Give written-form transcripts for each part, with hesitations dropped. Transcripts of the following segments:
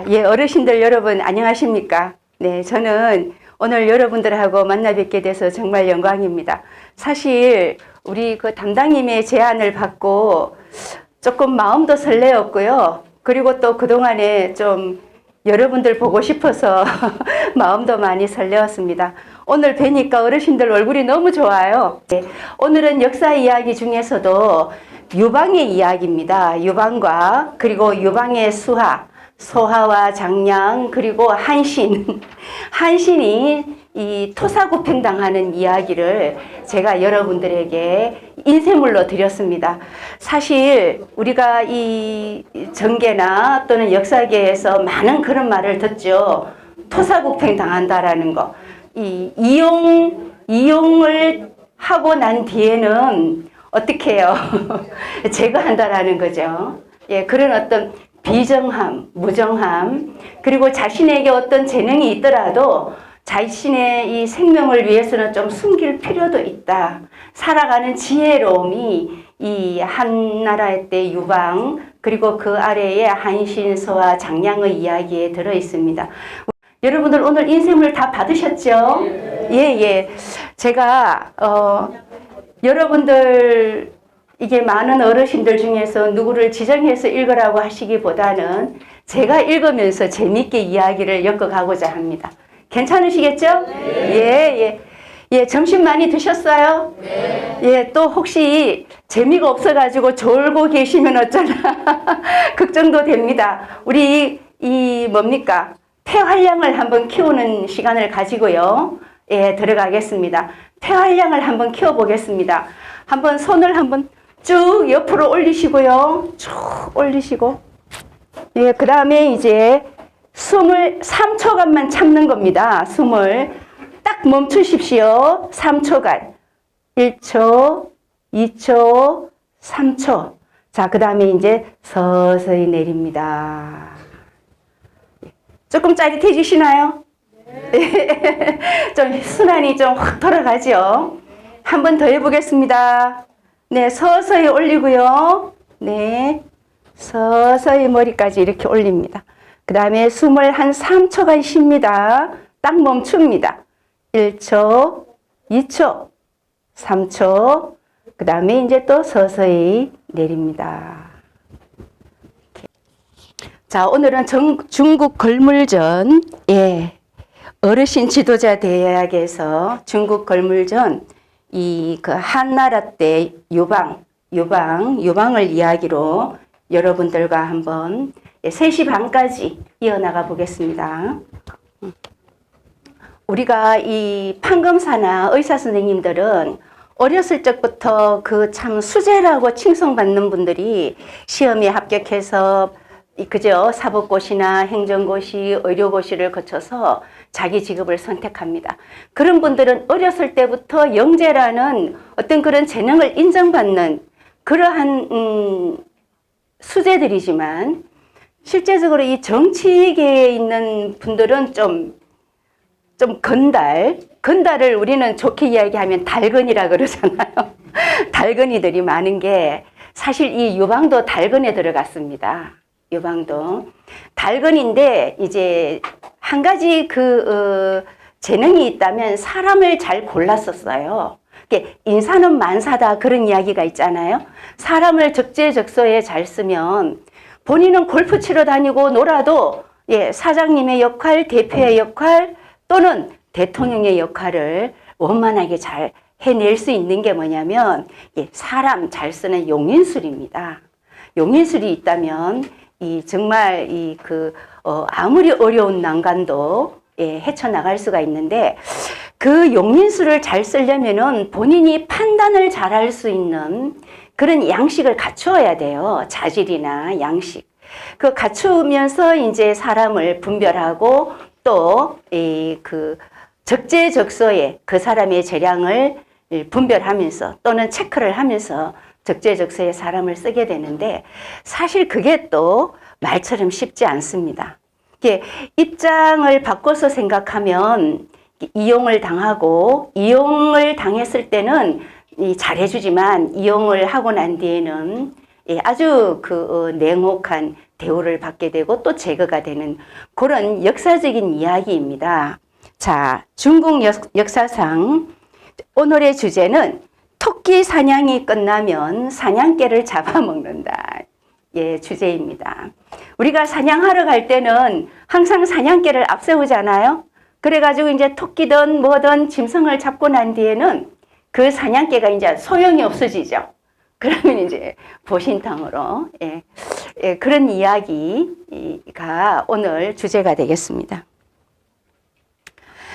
예, 어르신들 여러분 안녕하십니까? 네, 저는 오늘 여러분들하고 만나 뵙게 돼서 정말 영광입니다. 사실 우리 그 담당님의 제안을 받고 조금 마음도 설레었고요. 그리고 또 그동안에 좀 여러분들 보고 싶어서 마음도 많이 설레었습니다. 오늘 뵈니까 어르신들 얼굴이 너무 좋아요. 네, 오늘은 역사 이야기 중에서도 유방의 이야기입니다. 유방과 그리고 유방의 수하, 소하와 장량, 그리고 한신. 한신이 이 토사구팽 당하는 이야기를 제가 여러분들에게 인쇄물로 드렸습니다. 사실 우리가 이 정계나 또는 역사계에서 많은 그런 말을 듣죠. 토사구팽 당한다라는 거. 이용을 하고 난 뒤에는 어떻게 해요? 제거한다라는 거죠. 예, 그런 어떤 비정함, 무정함, 그리고 자신에게 어떤 재능이 있더라도 자신의 이 생명을 위해서는 좀 숨길 필요도 있다. 살아가는 지혜로움이 이 한나라의 때 유방, 그리고 그 아래에 한신서와 장량의 이야기에 들어 있습니다. 여러분들 오늘 인쇄물 다 받으셨죠? 예. 제가 여러분들 이게 많은 어르신들 중에서 누구를 지정해서 읽으라고 하시기보다는 제가 읽으면서 재밌게 이야기를 엮어가고자 합니다. 괜찮으시겠죠? 네. 예, 점심 많이 드셨어요? 네. 예, 또 혹시 재미가 없어가지고 졸고 계시면 어쩌나 걱정도 됩니다. 우리 이 뭡니까? 폐활량을 한번 키우는 시간을 가지고요. 예, 들어가겠습니다. 폐활량을 한번 키워보겠습니다. 한번 손을 한번 쭉 옆으로 올리시고요. 쭉 올리시고. 예, 그 다음에 이제 숨을 3초간만 참는 겁니다. 숨을 딱 멈추십시오. 3초간. 1초, 2초, 3초. 자, 그 다음에 이제 서서히 내립니다. 조금 짜릿해지시나요? 네. 좀 순환이 좀 확 돌아가죠. 한 번 더 해보겠습니다. 네, 서서히 올리고요. 네, 서서히 머리까지 이렇게 올립니다. 그 다음에 숨을 한 3초간 쉽니다. 딱 멈춥니다. 1초, 2초, 3초. 그 다음에 이제 또 서서히 내립니다. 자, 오늘은 중국 걸물전, 예, 어르신 지도자 대학에서 중국 걸물전, 그 한나라 때 유방을 이야기로 여러분들과 한번 3시 반까지 이어나가 보겠습니다. 우리가 이 판검사나 의사 선생님들은 어렸을 적부터 그 참 수재라고 칭송받는 분들이 시험에 합격해서 그죠? 사법고시나 행정고시, 의료고시를 거쳐서 자기 직업을 선택합니다. 그런 분들은 어렸을 때부터 영재라는 어떤 그런 재능을 인정받는 그러한 수재들이지만 실제적으로 이 정치계에 있는 분들은 좀 건달을 우리는 좋게 이야기하면 달건이라 그러잖아요. 달건이들이 많은 게 사실 이 유방도 달건에 들어갔습니다. 유방도 달건인데 이제 한 가지 재능이 있다면 사람을 잘 골랐었어요. 인사는 만사다 그런 이야기가 있잖아요. 사람을 적재적소에 잘 쓰면 본인은 골프 치러 다니고 놀아도 예, 사장님의 역할, 대표의 역할 또는 대통령의 역할을 원만하게 잘 해낼 수 있는 게 뭐냐면 예, 사람 잘 쓰는 용인술입니다. 용인술이 있다면 정말 아무리 어려운 난관도 예, 헤쳐나갈 수가 있는데 그 용인술을 잘 쓰려면은 본인이 판단을 잘 할 수 있는 그런 양식을 갖추어야 돼요. 자질이나 양식. 그 갖추면서 이제 사람을 분별하고 또 적재적소에 그 사람의 재량을 분별하면서 또는 체크를 하면서 적재적소에 사람을 쓰게 되는데 사실 그게 또 말처럼 쉽지 않습니다. 입장을 바꿔서 생각하면 이용을 당하고 이용을 당했을 때는 잘해주지만 이용을 하고 난 뒤에는 아주 냉혹한 대우를 받게 되고 또 제거가 되는 그런 역사적인 이야기입니다. 자, 중국 역사상 오늘의 주제는 토끼 사냥이 끝나면 사냥개를 잡아먹는다. 예, 주제입니다. 우리가 사냥하러 갈 때는 항상 사냥개를 앞세우잖아요. 그래가지고 이제 토끼든 뭐든 짐승을 잡고 난 뒤에는 그 사냥개가 이제 소용이 없어지죠. 그러면 이제 보신탕으로, 그런 이야기가 오늘 주제가 되겠습니다.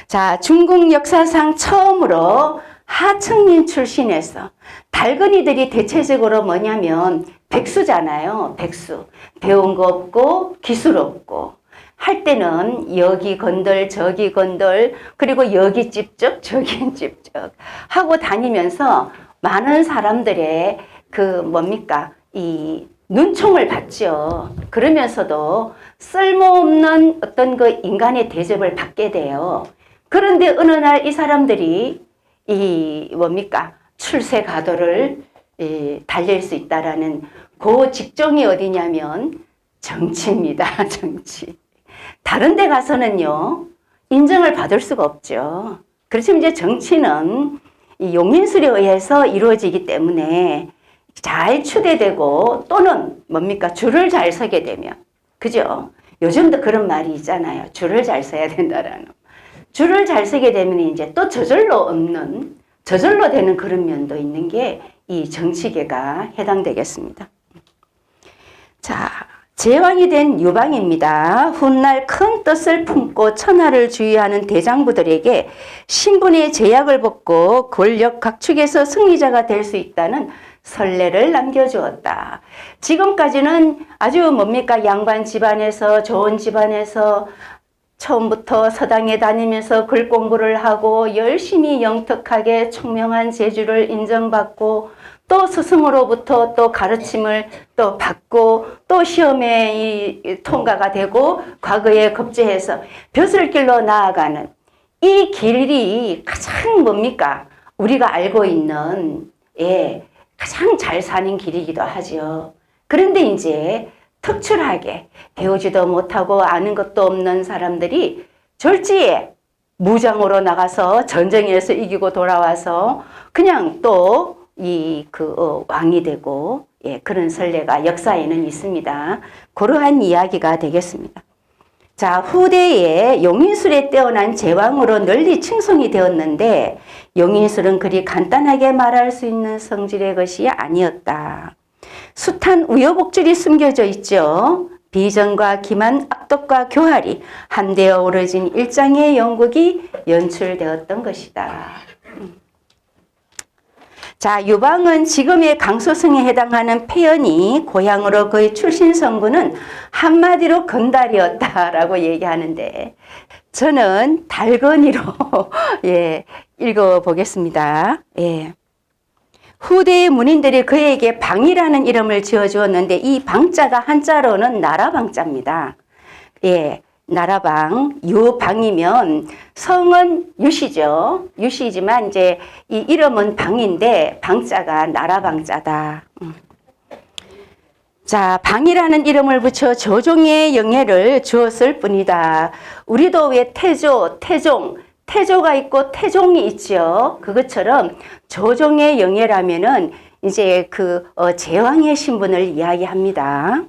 자, 중국 역사상 처음으로 하청민 출신에서 달건이들이 대체적으로 뭐냐면 백수잖아요. 백수. 배운 거 없고 기술 없고 할 때는 여기 건들 저기 건들 그리고 여기 찝쩍 저기 찝쩍 하고 다니면서 많은 사람들의 이 눈총을 받죠. 그러면서도 쓸모없는 어떤 그 인간의 대접을 받게 돼요. 그런데 어느 날 이 사람들이 출세 가도를 달릴 수 있다라는 그 직종이 어디냐면 정치입니다. 정치. 다른 데 가서는요, 인정을 받을 수가 없죠. 그렇지만 이제 정치는 이 용인술에 의해서 이루어지기 때문에 잘 추대되고 또는 줄을 잘 서게 되면, 그죠? 요즘도 그런 말이 있잖아요. 줄을 잘 서야 된다라는. 줄을 잘 서게 되면 이제 또 저절로 되는 그런 면도 있는 게 이 정치계가 해당되겠습니다. 자, 제왕이 된 유방입니다. 훗날 큰 뜻을 품고 천하를 주의하는 대장부들에게 신분의 제약을 벗고 권력 각축에서 승리자가 될 수 있다는 선례를 남겨주었다. 지금까지는 아주 양반 집안에서 좋은 집안에서 처음부터 서당에 다니면서 글 공부를 하고 열심히 영특하게 총명한 재주를 인정받고 또 스승으로부터 또 가르침을 또 받고 또 시험에 통과가 되고 과거에 급제해서 벼슬길로 나아가는 이 길이 가장 우리가 알고 있는 가장 잘 사는 길이기도 하죠. 그런데 이제 특출하게 배우지도 못하고 아는 것도 없는 사람들이 졸지에 무장으로 나가서 전쟁에서 이기고 돌아와서 그냥 또 왕이 되고 그런 선례가 역사에는 있습니다. 그러한 이야기가 되겠습니다. 자, 후대에 용인술에 뛰어난 제왕으로 널리 칭송이 되었는데 용인술은 그리 간단하게 말할 수 있는 성질의 것이 아니었다. 숱한 우여곡절이 숨겨져 있죠. 비전과 기만, 악독과 교활이 한데 어우러진 일장의 연극이 연출되었던 것이다. 자, 유방은 지금의 강소성에 해당하는 표현이 고향으로 그의 출신 성분은 한마디로 건달이었다라고 얘기하는데 저는 달건이로 읽어보겠습니다. 후대의 문인들이 그에게 방이라는 이름을 지어주었는데 이 방자가 한자로는 나라방자입니다. 나라방, 유방이면 성은 유시죠. 유시지만 이제 이 이름은 방인데 방자가 나라방자다. 자, 방이라는 이름을 붙여 조종의 영예를 주었을 뿐이다. 우리도 왜 태조가 있고 태종이 있죠. 그것처럼 조종의 영예라면은 이제 제왕의 신분을 이야기합니다.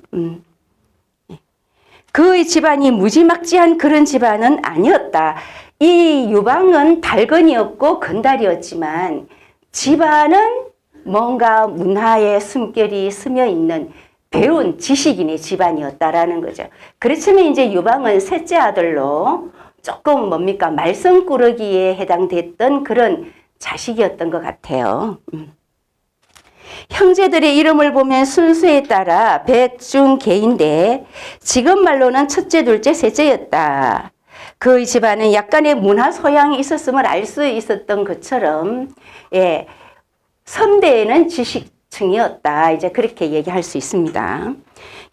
그의 집안이 무지막지한 그런 집안은 아니었다. 이 유방은 달건이었고 건달이었지만 집안은 뭔가 문화의 숨결이 스며 있는 배운 지식인의 집안이었다라는 거죠. 그렇지만 이제 유방은 셋째 아들로 조금 말썽꾸러기에 해당됐던 그런 자식이었던 것 같아요. 형제들의 이름을 보면 순수에 따라 백중계인데 지금 말로는 첫째, 둘째, 셋째였다. 그의 집안은 약간의 문화 소양이 있었음을 알 수 있었던 것처럼 선대에는 지식층이었다. 이제 그렇게 얘기할 수 있습니다.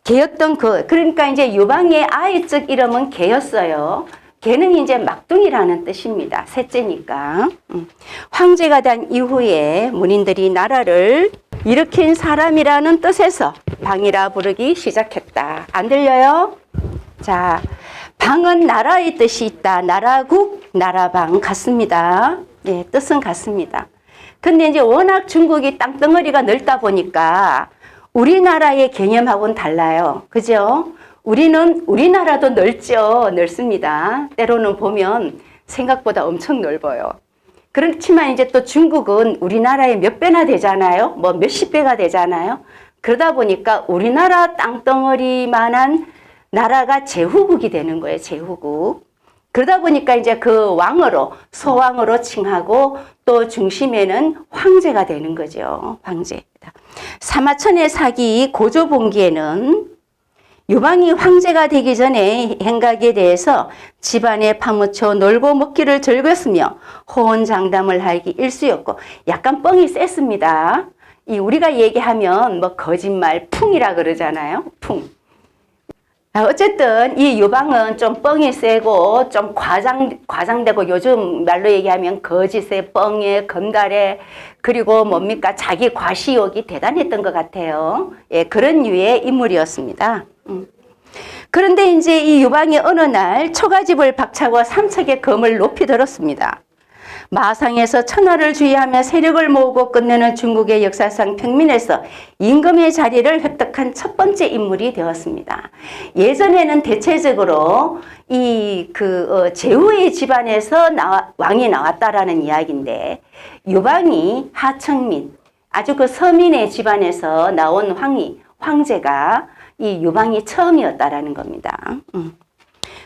개였던 그러니까 이제 유방의 아이적 이름은 개였어요. 개는 이제 막둥이라는 뜻입니다. 셋째니까. 황제가 된 이후에 문인들이 나라를 일으킨 사람이라는 뜻에서 방이라 부르기 시작했다. 안 들려요? 자, 방은 나라의 뜻이 있다. 나라국, 나라방 같습니다. 예, 뜻은 같습니다. 근데 이제 워낙 중국이 땅덩어리가 넓다 보니까 우리나라의 개념하고는 달라요. 그죠? 우리나라도 넓습니다. 때로는 보면 생각보다 엄청 넓어요. 그렇지만 이제 또 중국은 우리나라의 몇 배나 되잖아요. 뭐 몇십 배가 되잖아요. 그러다 보니까 우리나라 땅덩어리만한 나라가 제후국이 되는 거예요. 제후국. 그러다 보니까 이제 그 왕으로, 소왕으로 칭하고 또 중심에는 황제가 되는 거죠. 황제. 사마천의 사기 고조봉기에는 유방이 황제가 되기 전에 행각에 대해서 집안에 파묻혀 놀고 먹기를 즐겼으며 호언장담을 하기 일쑤였고, 약간 뻥이 셌습니다. 우리가 얘기하면 뭐 거짓말, 풍이라 그러잖아요. 풍. 어쨌든 이 유방은 좀 뻥이 세고 좀 과장되고, 요즘 말로 얘기하면 거짓에, 뻥에, 건달에, 그리고 뭡니까, 자기 과시욕이 대단했던 것 같아요. 예, 그런 류의 인물이었습니다. 그런데 이제 이 유방이 어느 날 초가집을 박차고 삼척의 검을 높이 들었습니다. 마상에서 천하를 주의하며 세력을 모으고 끝내는 중국의 역사상 평민에서 임금의 자리를 획득한 첫 번째 인물이 되었습니다. 예전에는 대체적으로 제후의 집안에서 왕이 나왔다라는 이야기인데, 유방이 하청민, 아주 그 서민의 집안에서 나온 황제가 이 유방이 처음이었다라는 겁니다.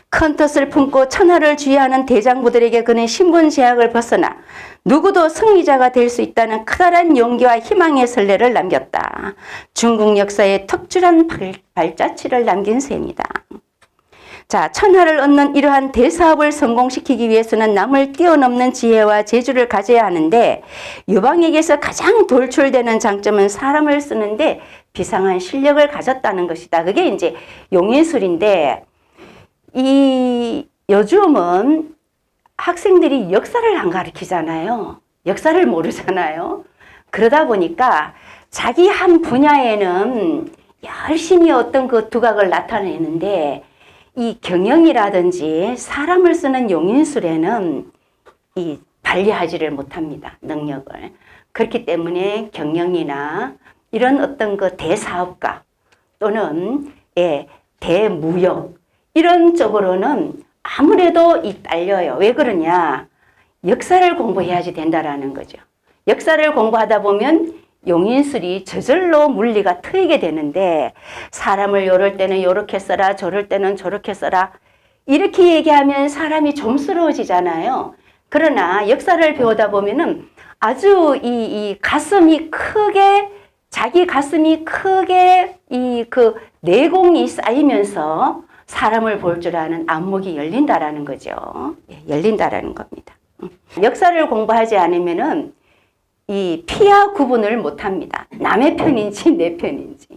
큰 뜻을 품고 천하를 주의하는 대장부들에게 그는 신분 제약을 벗어나 누구도 승리자가 될 수 있다는 커다란 용기와 희망의 선례를 남겼다. 중국 역사에 특출한 발자취를 남긴 셈이다. 자, 천하를 얻는 이러한 대사업을 성공시키기 위해서는 남을 뛰어넘는 지혜와 재주를 가져야 하는데, 유방에게서 가장 돌출되는 장점은 사람을 쓰는데 비상한 실력을 가졌다는 것이다. 그게 이제 용인술인데, 요즘은 학생들이 역사를 안 가르치잖아요. 역사를 모르잖아요. 그러다 보니까 자기 한 분야에는 열심히 어떤 그 두각을 나타내는데, 이 경영이라든지 사람을 쓰는 용인술에는 발휘하지를 못합니다. 능력을. 그렇기 때문에 경영이나 이런 어떤 그 대사업가 또는 대무역, 이런 쪽으로는 아무래도 딸려요. 왜 그러냐? 역사를 공부해야지 된다라는 거죠. 역사를 공부하다 보면 용인술이 저절로 물리가 트이게 되는데, 사람을 요럴 때는 요렇게 써라, 저럴 때는 저렇게 써라, 이렇게 얘기하면 사람이 좀스러워지잖아요. 그러나 역사를 배우다 보면은 아주 가슴이 크게, 자기 가슴이 크게 그 내공이 쌓이면서 사람을 볼 줄 아는 안목이 열린다라는 거죠. 열린다라는 겁니다. 역사를 공부하지 않으면은 피와 구분을 못합니다. 남의 편인지 내 편인지.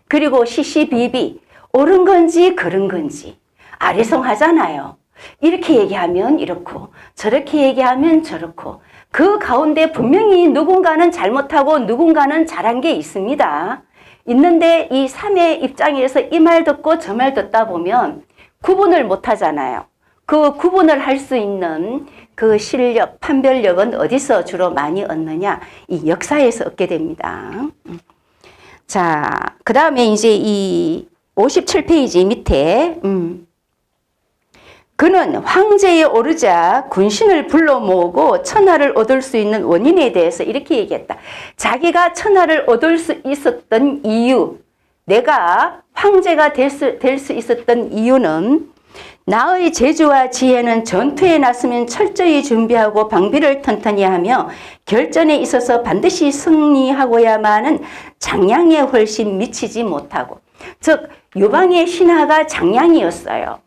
그리고 시시비비, 옳은 건지 그른 건지 아리송하잖아요. 이렇게 얘기하면 이렇고 저렇게 얘기하면 저렇고, 그 가운데 분명히 누군가는 잘못하고 누군가는 잘한 게 있습니다. 있는데 이 삶의 입장에서 이 말 듣고 저 말 듣다 보면 구분을 못 하잖아요. 그 구분을 할 수 있는 그 실력, 판별력은 어디서 주로 많이 얻느냐? 이 역사에서 얻게 됩니다. 자, 그 다음에 이제 이 57페이지 밑에, 그는 황제에 오르자 군신을 불러 모으고 천하를 얻을 수 있는 원인에 대해서 이렇게 얘기했다. 자기가 천하를 얻을 수 있었던 이유, 내가 황제가 될 수 있었던 이유는, 나의 재주와 지혜는 전투에 나서면 철저히 준비하고 방비를 튼튼히 하며 결전에 있어서 반드시 승리하고야만은 장량에 훨씬 미치지 못하고, 즉 유방의 신하가 장량이었어요.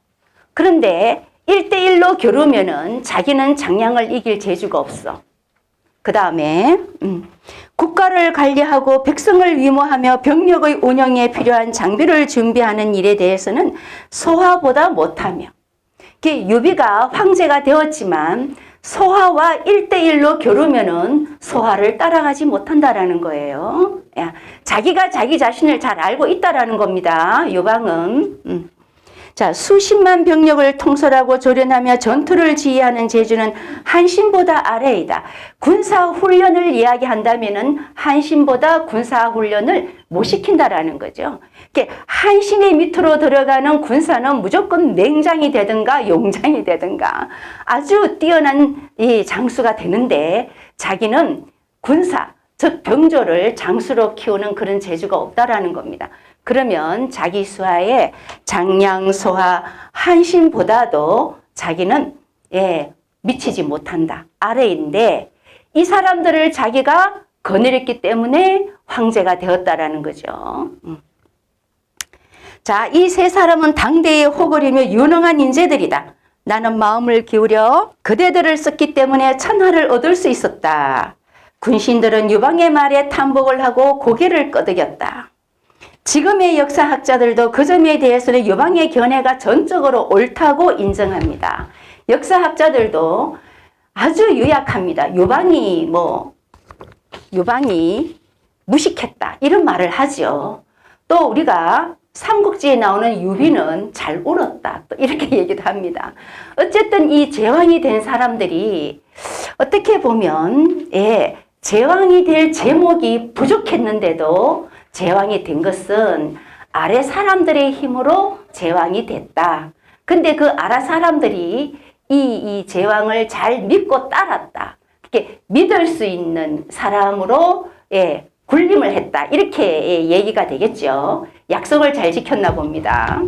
그런데 1대1로 겨루면은 자기는 장량을 이길 재주가 없어. 그 다음에 국가를 관리하고 백성을 위모하며 병력의 운영에 필요한 장비를 준비하는 일에 대해서는 소화보다 못하며, 유비가 황제가 되었지만 소하와 1대1로 겨루면은 소하를 따라가지 못한다라는 거예요. 자기가 자기 자신을 잘 알고 있다라는 겁니다. 요방은. 자, 수십만 병력을 통솔하고 조련하며 전투를 지휘하는 제주는 한신보다 아래이다. 군사훈련을 이야기한다면은 한신보다 군사훈련을 못 시킨다라는 거죠. 한신의 밑으로 들어가는 군사는 무조건 맹장이 되든가 용장이 되든가 아주 뛰어난 이 장수가 되는데 자기는 군사, 즉 병조를 장수로 키우는 그런 재주가 없다라는 겁니다. 그러면 자기 수하에 장량, 소하, 한신보다도 자기는 미치지 못한다. 아래인데 이 사람들을 자기가 거느렸기 때문에 황제가 되었다라는 거죠. 자, 이 세 사람은 당대의 호걸이며 유능한 인재들이다. 나는 마음을 기울여 그대들을 썼기 때문에 천하를 얻을 수 있었다. 군신들은 유방의 말에 탐복을 하고 고개를 끄덕였다. 지금의 역사학자들도 그 점에 대해서는 유방의 견해가 전적으로 옳다고 인정합니다. 역사학자들도 아주 유약합니다. 유방이 무식했다 이런 말을 하죠. 또 우리가 삼국지에 나오는 유비는 잘 울었다 또 이렇게 얘기도 합니다. 어쨌든 이 제왕이 된 사람들이 어떻게 보면 제왕이 될 제목이 부족했는데도 제왕이 된 것은 아래 사람들의 힘으로 제왕이 됐다. 근데 그 아래 사람들이 이 제왕을 잘 믿고 따랐다. 이렇게 믿을 수 있는 사람으로 군림을 했다. 이렇게 얘기가 되겠죠. 약속을 잘 지켰나 봅니다.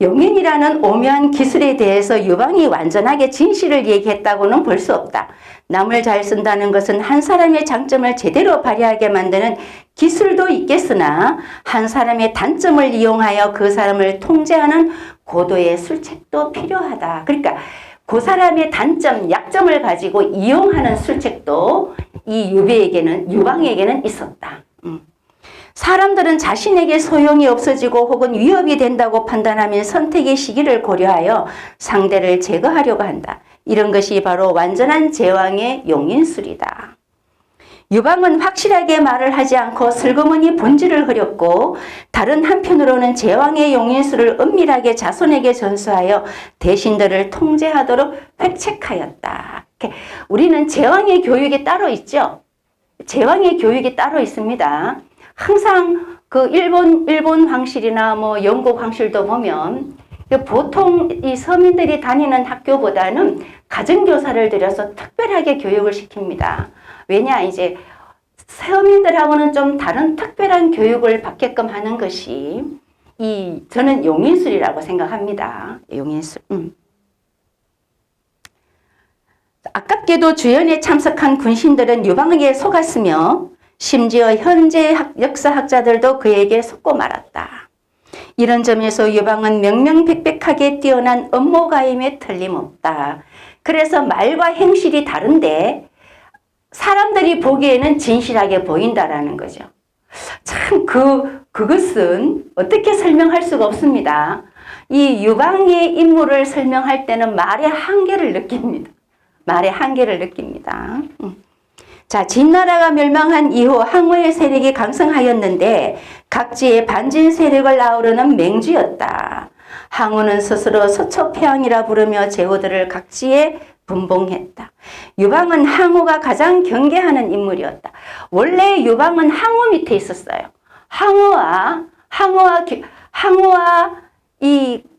용인이라는 오묘한 기술에 대해서 유방이 완전하게 진실을 얘기했다고는 볼 수 없다. 남을 잘 쓴다는 것은 한 사람의 장점을 제대로 발휘하게 만드는 기술도 있겠으나 한 사람의 단점을 이용하여 그 사람을 통제하는 고도의 술책도 필요하다. 그러니까 그 사람의 단점, 약점을 가지고 이용하는 술책도 이 유방에게는 있었다. 사람들은 자신에게 소용이 없어지고 혹은 위협이 된다고 판단하면 선택의 시기를 고려하여 상대를 제거하려고 한다. 이런 것이 바로 완전한 제왕의 용인술이다. 유방은 확실하게 말을 하지 않고 슬그머니 본질을 흐렸고 다른 한편으로는 제왕의 용인술을 은밀하게 자손에게 전수하여 대신들을 통제하도록 획책하였다. 우리는 제왕의 교육이 따로 있죠. 제왕의 교육이 따로 있습니다. 항상 그 일본 황실이나 영국 황실도 보면 보통 이 서민들이 다니는 학교보다는 가정교사를 들여서 특별하게 교육을 시킵니다. 왜냐, 이제 서민들하고는 좀 다른 특별한 교육을 받게끔 하는 것이 저는 용인술이라고 생각합니다. 용인술. 아깝게도 주연에 참석한 군신들은 유방에게 속았으며 심지어 현재 역사학자들도 그에게 속고 말았다. 이런 점에서 유방은 명명백백하게 뛰어난 음모가임에 틀림없다. 그래서 말과 행실이 다른데 사람들이 보기에는 진실하게 보인다라는 거죠. 참 그것은 어떻게 설명할 수가 없습니다. 이 유방의 인물을 설명할 때는 말의 한계를 느낍니다. 말의 한계를 느낍니다. 자, 진나라가 멸망한 이후 항우의 세력이 강성하였는데 각지의 반진 세력을 아우르는 맹주였다. 항우는 스스로 서초패왕이라 부르며 제후들을 각지에 분봉했다. 유방은 항우가 가장 경계하는 인물이었다. 원래 유방은 항우 밑에 있었어요.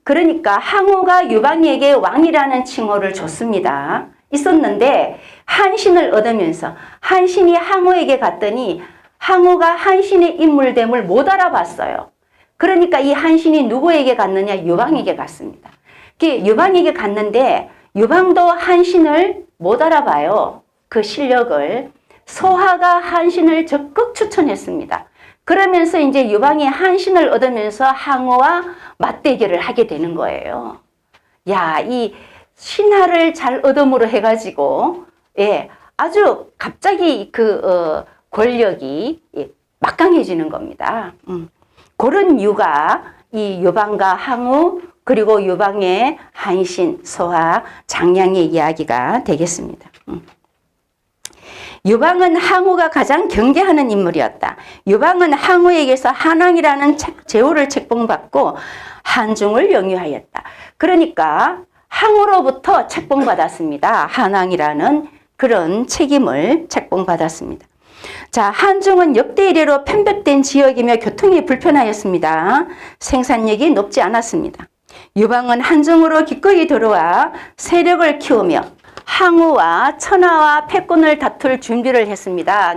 그러니까 항우가 유방에게 왕이라는 칭호를 줬습니다. 있었는데 한신을 얻으면서 한신이 항우에게 갔더니 항우가 한신의 인물됨을 못 알아봤어요. 그러니까 이 한신이 누구에게 갔느냐? 유방에게 갔습니다. 유방에게 갔는데 유방도 한신을 못 알아봐요. 그 실력을. 소하가 한신을 적극 추천했습니다. 그러면서 이제 유방이 한신을 얻으면서 항우와 맞대결을 하게 되는 거예요. 야, 이 신하를 잘 얻음으로 해가지고, 아주 갑자기 권력이 막강해지는 겁니다. 그런 이유가 이 유방과 항우 그리고 유방의 한신, 소하, 장량의 이야기가 되겠습니다. 유방은 항우가 가장 경계하는 인물이었다. 유방은 항우에게서 한왕이라는 제호를 책봉받고 한중을 영유하였다. 그러니까 항우로부터 책봉받았습니다. 한왕이라는 그런 책임을 책봉받았습니다. 자, 한중은 역대 이래로 편벽된 지역이며 교통이 불편하였습니다. 생산력이 높지 않았습니다. 유방은 한중으로 기꺼이 들어와 세력을 키우며 항우와 천하와 패권을 다툴 준비를 했습니다.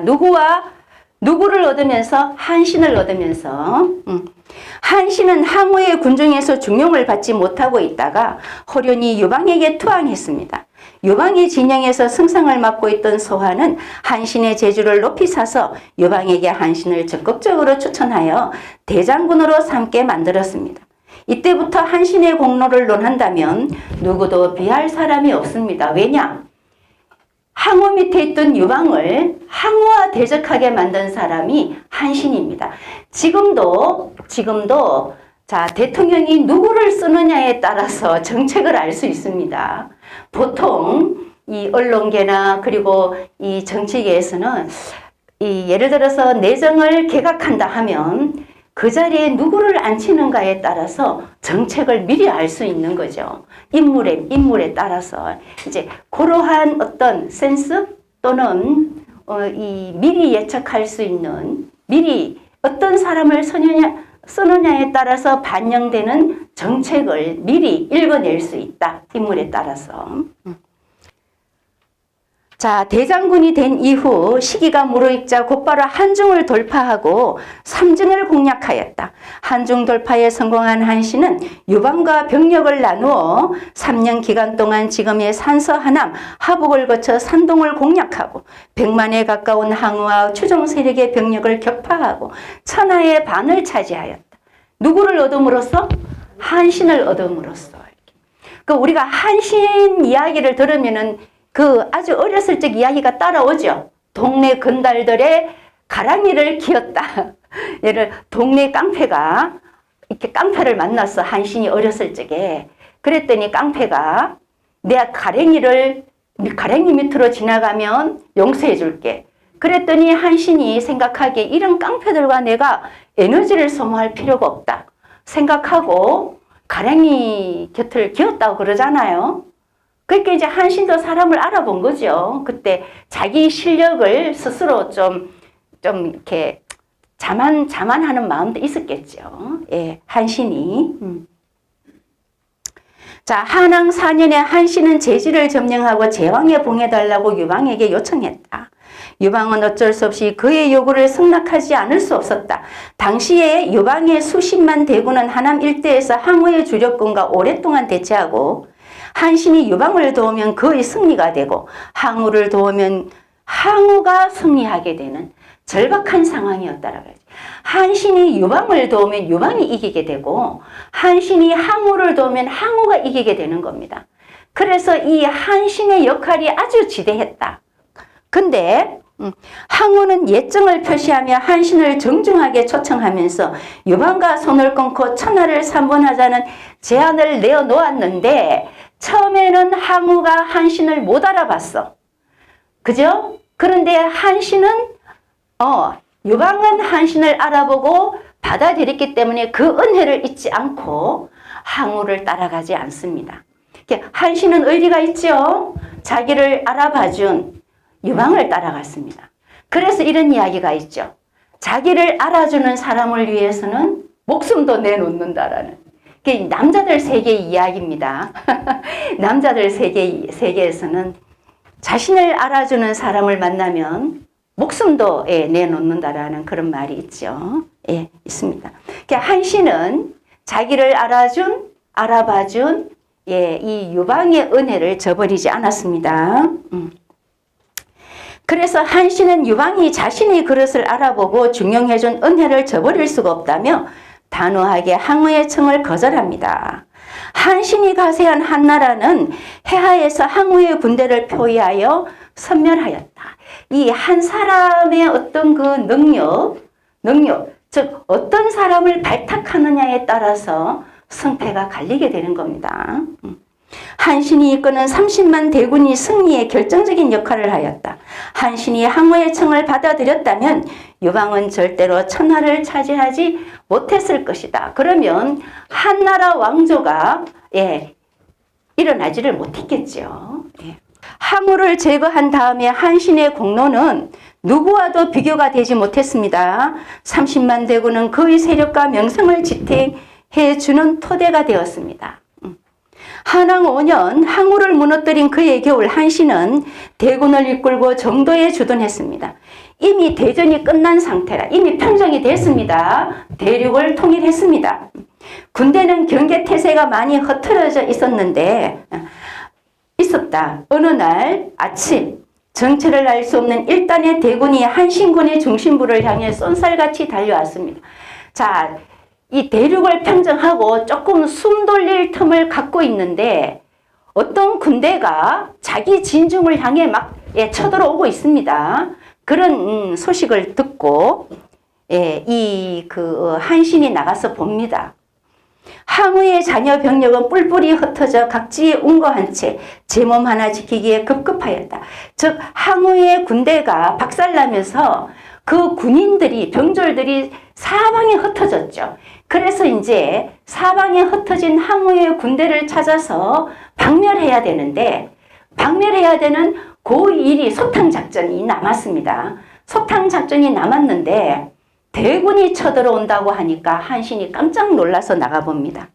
누구를 얻으면서? 한신을 얻으면서. 한신은 항우의 군중에서 중용을 받지 못하고 있다가 호련히 유방에게 투항했습니다. 유방의 진영에서 승상을 맡고 있던 소하는 한신의 재주를 높이 사서 유방에게 한신을 적극적으로 추천하여 대장군으로 삼게 만들었습니다. 이때부터 한신의 공로를 논한다면 누구도 비할 사람이 없습니다. 왜냐? 항우 밑에 있던 유방을 항우와 대적하게 만든 사람이 한신입니다. 지금도 자, 대통령이 누구를 쓰느냐에 따라서 정책을 알 수 있습니다. 보통 이 언론계나 그리고 이 정치계에서는 예를 들어서 내정을 개각한다 하면 그 자리에 누구를 앉히는가에 따라서 정책을 미리 알 수 있는 거죠. 인물에 따라서 이제 그러한 어떤 센스 또는 미리 예측할 수 있는 미리 어떤 사람을 쓰느냐에 따라서 반영되는 정책을 미리 읽어낼 수 있다. 인물에 따라서. 자, 대장군이 된 이후 시기가 무르익자 곧바로 한중을 돌파하고 삼중을 공략하였다. 한중 돌파에 성공한 한신은 유방과 병력을 나누어 3년 기간 동안 지금의 산서 하남, 하북을 거쳐 산동을 공략하고 100만에 가까운 항우와 추종 세력의 병력을 격파하고 천하의 반을 차지하였다. 누구를 얻음으로써? 한신을 얻음으로써. 그 우리가 한신 이야기를 들으면은 그 아주 어렸을 적 이야기가 따라오죠. 동네 건달들의 가랑이를 기었다. 예를 동네 깡패가 이렇게 깡패를 만났어. 한신이 어렸을 적에. 그랬더니 깡패가 내 가랑이 밑으로 지나가면 용서해 줄게. 그랬더니 한신이 생각하기에 이런 깡패들과 내가 에너지를 소모할 필요가 없다 생각하고 가랑이 곁을 기었다고 그러잖아요. 그러니까 이제 한신도 사람을 알아본 거죠. 그때 자기 실력을 스스로 좀 이렇게 자만하는 마음도 있었겠죠. 예, 한신이. 자, 한왕 4년에 한신은 제지를 점령하고 제왕에 봉해달라고 유방에게 요청했다. 유방은 어쩔 수 없이 그의 요구를 승낙하지 않을 수 없었다. 당시에 유방의 수십만 대군은 하남 일대에서 항우의 주력군과 오랫동안 대치하고 한신이 유방을 도우면 그의 승리가 되고 항우를 도우면 항우가 승리하게 되는 절박한 상황이었다라고 하죠. 한신이 유방을 도우면 유방이 이기게 되고 한신이 항우를 도우면 항우가 이기게 되는 겁니다. 그래서 이 한신의 역할이 아주 지대했다. 근데 항우는 예정을 표시하며 한신을 정중하게 초청하면서 유방과 손을 끊고 천하를 삼분하자는 제안을 내어놓았는데 처음에는 항우가 한신을 못 알아봤어. 그죠? 그런데 한신은 유방은 한신을 알아보고 받아들였기 때문에 그 은혜를 잊지 않고 항우를 따라가지 않습니다. 한신은 의리가 있죠. 자기를 알아봐준 유방을 따라갔습니다. 그래서 이런 이야기가 있죠. 자기를 알아주는 사람을 위해서는 목숨도 내놓는다라는. 그게 남자들 세계의 이야기입니다. 남자들 세계에서는 자신을 알아주는 사람을 만나면 목숨도 내놓는다라는 그런 말이 있죠. 예, 있습니다. 한신은 자기를 알아봐준 이 유방의 은혜를 저버리지 않았습니다. 그래서 한신은 유방이 자신의 그릇을 알아보고 중용해준 은혜를 저버릴 수가 없다며 단호하게 항우의 청을 거절합니다. 한신이 가세한 한나라는 해하에서 항우의 군대를 표의하여 섬멸하였다. 이 한 사람의 어떤 그 능력, 즉 어떤 사람을 발탁하느냐에 따라서 승패가 갈리게 되는 겁니다. 한신이 이끄는 30만 대군이 승리에 결정적인 역할을 하였다. 한신이 항우의 청을 받아들였다면 유방은 절대로 천하를 차지하지 못했을 것이다. 그러면 한나라 왕조가 일어나지를 못했겠죠. 항우를 제거한 다음에 한신의 공로는 누구와도 비교가 되지 못했습니다. 30만 대군은 그의 세력과 명성을 지탱해주는 토대가 되었습니다. 한왕 5년 항우를 무너뜨린 그의 겨울 한신은 대군을 이끌고 정도에 주둔했습니다. 이미 대전이 끝난 상태라 이미 평정이 됐습니다. 대륙을 통일했습니다. 군대는 경계태세가 많이 흐트러져 있었다. 어느 날 아침 정체를 알 수 없는 1단의 대군이 한신군의 중심부를 향해 쏜살같이 달려왔습니다. 자, 이 대륙을 평정하고 조금 숨 돌릴 틈을 갖고 있는데 어떤 군대가 자기 진중을 향해 막 쳐들어오고 있습니다. 그런 소식을 듣고 한신이 나가서 봅니다. 항우의 자녀 병력은 뿔뿔이 흩어져 각지에 운거한 채 제 몸 하나 지키기에 급급하였다. 즉 항우의 군대가 박살나면서 그 군인들이 병졸들이 사방에 흩어졌죠. 그래서 이제 사방에 흩어진 항우의 군대를 찾아서 박멸해야 되는데 박멸해야 되는 그 일이 소탕작전이 남았습니다. 소탕작전이 남았는데 대군이 쳐들어온다고 하니까 한신이 깜짝 놀라서 나가봅니다.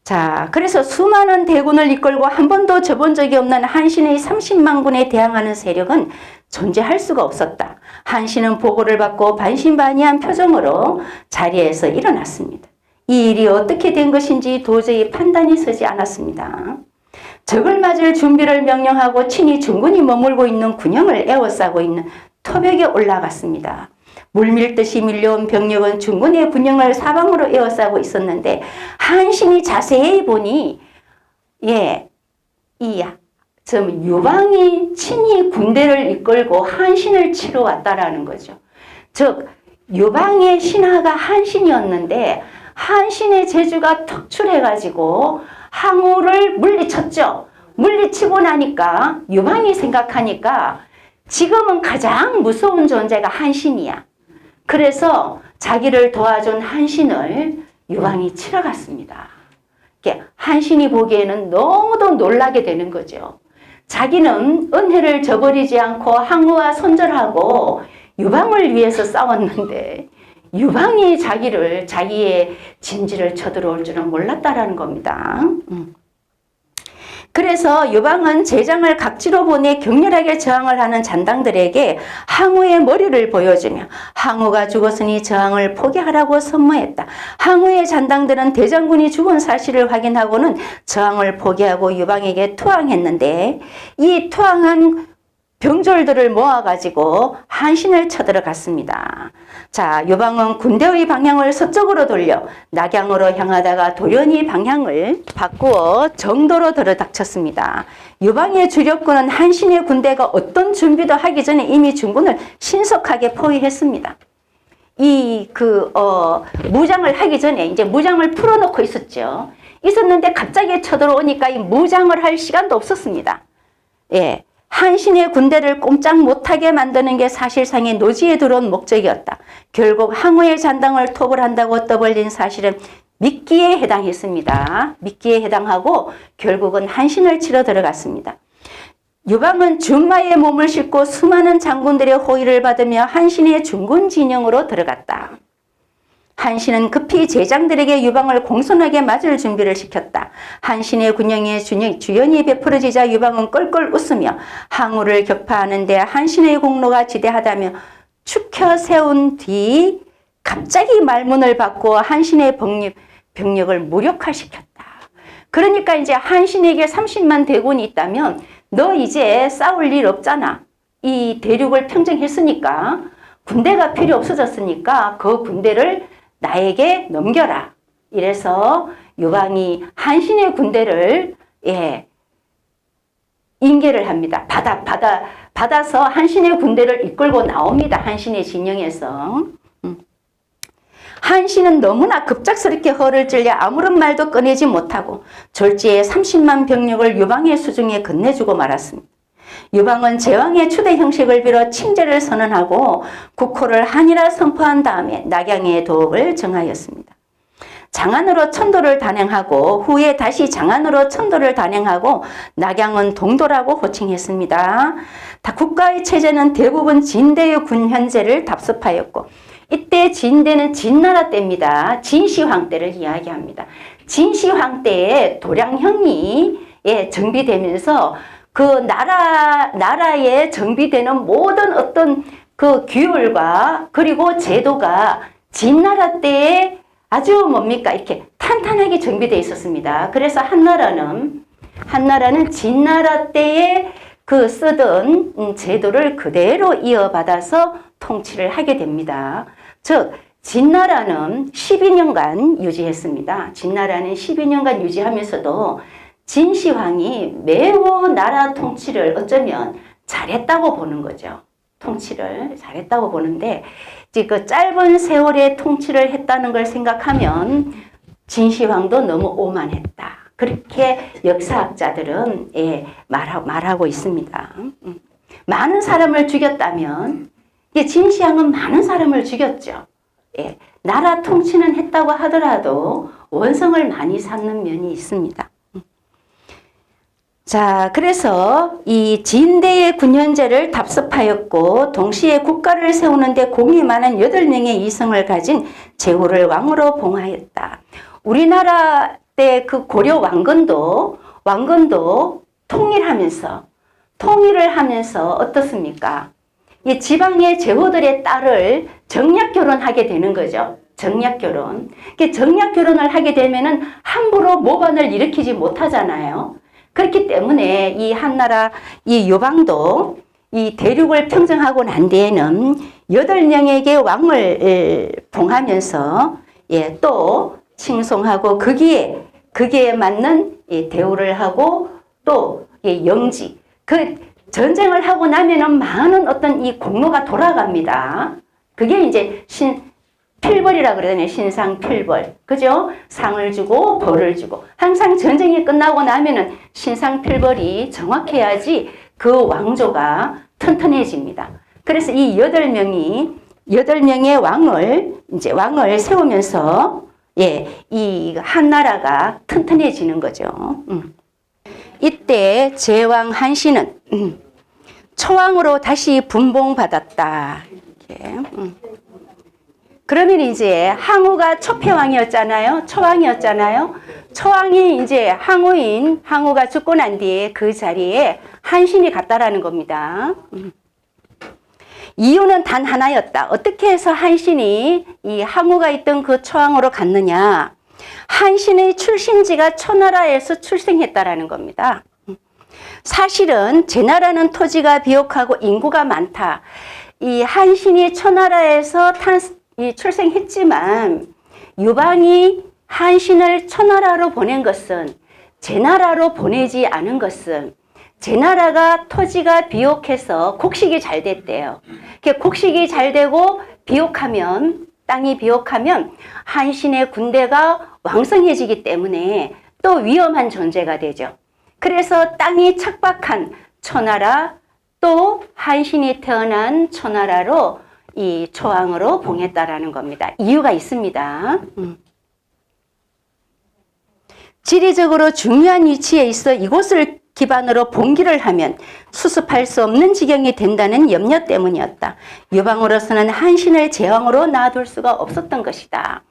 자, 그래서 수많은 대군을 이끌고 한 번도 접은 적이 없는 한신의 30만 군에 대항하는 세력은 존재할 수가 없었다. 한신은 보고를 받고 반신반의한 표정으로 자리에서 일어났습니다. 이 일이 어떻게 된 것인지 도저히 판단이 서지 않았습니다. 적을 맞을 준비를 명령하고 친히 중군이 머물고 있는 군영을 에워싸고 있는 토벽에 올라갔습니다. 물밀듯이 밀려온 병력은 중군의 군영을 사방으로 에워싸고 있었는데 한신이 자세히 보니 유방이 친히 군대를 이끌고 한신을 치러 왔다라는 거죠. 즉 유방의 신하가 한신이었는데 한신의 재주가 특출해가지고 항우를 물리쳤죠. 물리치고 나니까 유방이 생각하니까 지금은 가장 무서운 존재가 한신이야. 그래서 자기를 도와준 한신을 유방이 치러 갔습니다. 한신이 보기에는 너무도 놀라게 되는 거죠. 자기는 은혜를 저버리지 않고 항우와 손절하고 유방을 위해서 싸웠는데 유방이 자기의 진지를 쳐들어올 줄은 몰랐다라는 겁니다. 그래서 유방은 제장을 각지로 보내 격렬하게 저항을 하는 잔당들에게 항우의 머리를 보여주며 항우가 죽었으니 저항을 포기하라고 선포했다. 항우의 잔당들은 대장군이 죽은 사실을 확인하고는 저항을 포기하고 유방에게 투항했는데 이 투항한 병졸들을 모아가지고 한신을 쳐들어갔습니다. 자, 유방은 군대의 방향을 서쪽으로 돌려 낙양으로 향하다가 돌연히 방향을 바꾸어 정도로 들어닥쳤습니다. 유방의 주력군은 한신의 군대가 어떤 준비도 하기 전에 이미 중군을 신속하게 포위했습니다. 무장을 하기 전에 이제 무장을 풀어놓고 있었는데 갑자기 쳐들어오니까 이 무장을 할 시간도 없었습니다. 한신의 군대를 꼼짝 못하게 만드는 게 사실상의 노지에 들어온 목적이었다. 결국 항우의 잔당을 톱을 한다고 떠벌린 사실은 미끼에 해당했습니다. 미끼에 해당하고 결국은 한신을 치러 들어갔습니다. 유방은 준마의 몸을 싣고 수많은 장군들의 호의를 받으며 한신의 중군 진영으로 들어갔다. 한신은 급히 제장들에게 유방을 공손하게 맞을 준비를 시켰다. 한신의 군영에 주연이 베풀어지자 유방은 껄껄 웃으며 항우를 격파하는데 한신의 공로가 지대하다며 축혀 세운 뒤 갑자기 말문을 받고 한신의 병력을 무력화시켰다. 그러니까 이제 한신에게 30만 대군이 있다면 너 이제 싸울 일 없잖아. 이 대륙을 평정했으니까 군대가 필요 없어졌으니까 그 군대를 나에게 넘겨라. 이래서 유방이 한신의 군대를 인계를 합니다. 받아서 한신의 군대를 이끌고 나옵니다. 한신의 진영에서. 한신은 너무나 급작스럽게 허를 찔려 아무런 말도 꺼내지 못하고 졸지에 30만 병력을 유방의 수중에 건네주고 말았습니다. 유방은 제왕의 추대 형식을 빌어 칭제를 선언하고 국호를 한이라 선포한 다음에 낙양의 도읍을 정하였습니다. 장안으로 천도를 단행하고 후에 다시 장안으로 천도를 단행하고 낙양은 동도라고 호칭했습니다. 국가의 체제는 대부분 진대의 군현제를 답습하였고 이때 진대는 진나라 때입니다. 진시황 때를 이야기합니다. 진시황 때에 도량형이 정비되면서 그 나라에 정비되는 모든 어떤 그 규율과 그리고 제도가 진나라 때에 아주 뭡니까 이렇게 탄탄하게 정비되어 있었습니다. 그래서 한나라는 진나라 때에 그 쓰던 제도를 그대로 이어받아서 통치를 하게 됩니다. 즉 진나라는 12년간 유지했습니다. 진나라는 12년간 유지하면서도 진시황이 매우 나라 통치를 어쩌면 잘했다고 보는 거죠. 통치를 잘했다고 보는데 그 짧은 세월의 통치를 했다는 걸 생각하면 진시황도 너무 오만했다. 그렇게 역사학자들은 말하고 있습니다. 많은 사람을 죽였다면 진시황은 많은 사람을 죽였죠. 나라 통치는 했다고 하더라도 원성을 많이 쌓는 면이 있습니다. 자, 그래서 이 진대의 군현제를 답습하였고 동시에 국가를 세우는데 공이 많은 8명의 이성을 가진 제후를 왕으로 봉하였다. 우리나라 때 그 고려 왕건도 통일을 하면서 어떻습니까? 이 지방의 제후들의 딸을 정략 결혼하게 되는 거죠. 정략 결혼. 정략 결혼을 하게 되면은 함부로 모반을 일으키지 못하잖아요. 그렇기 때문에 이 한나라, 이 유방도 이 대륙을 평정하고 난 뒤에는 8명에게 왕을 봉하면서 또 칭송하고 거기에 맞는 대우를 하고 또 영지. 그 전쟁을 하고 나면은 많은 어떤 이 공로가 돌아갑니다. 그게 이제 필벌이라고 그러잖아요. 신상필벌. 그죠? 상을 주고 벌을 주고. 항상 전쟁이 끝나고 나면은 신상필벌이 정확해야지 그 왕조가 튼튼해집니다. 그래서 이 8명의 왕을 세우면서 이 한나라가 튼튼해지는 거죠. 이때 제왕 한신은 초왕으로 다시 분봉받았다. 이렇게. 그러면 이제 항우가 초패왕이었잖아요. 초왕이었잖아요. 초왕이 이제 항우가 죽고 난 뒤에 그 자리에 한신이 갔다라는 겁니다. 이유는 단 하나였다. 어떻게 해서 한신이 이 항우가 있던 그 초왕으로 갔느냐. 한신의 출신지가 초나라에서 출생했다라는 겁니다. 사실은 제나라는 토지가 비옥하고 인구가 많다. 이 한신이 초나라에서 출생했지만 유방이 한신을 초나라로 보낸 것은 제나라로 보내지 않은 것은 제나라가 토지가 비옥해서 곡식이 잘 됐대요. 곡식이 잘 되고 땅이 비옥하면 한신의 군대가 왕성해지기 때문에 또 위험한 존재가 되죠. 그래서 땅이 척박한 초나라 또 한신이 태어난 초나라로 이 초왕으로 봉했다라는 겁니다. 이유가 있습니다. 지리적으로 중요한 위치에 있어 이곳을 기반으로 봉기를 하면 수습할 수 없는 지경이 된다는 염려 때문이었다. 유방으로서는 한신을 제왕으로 놔둘 수가 없었던 것이다.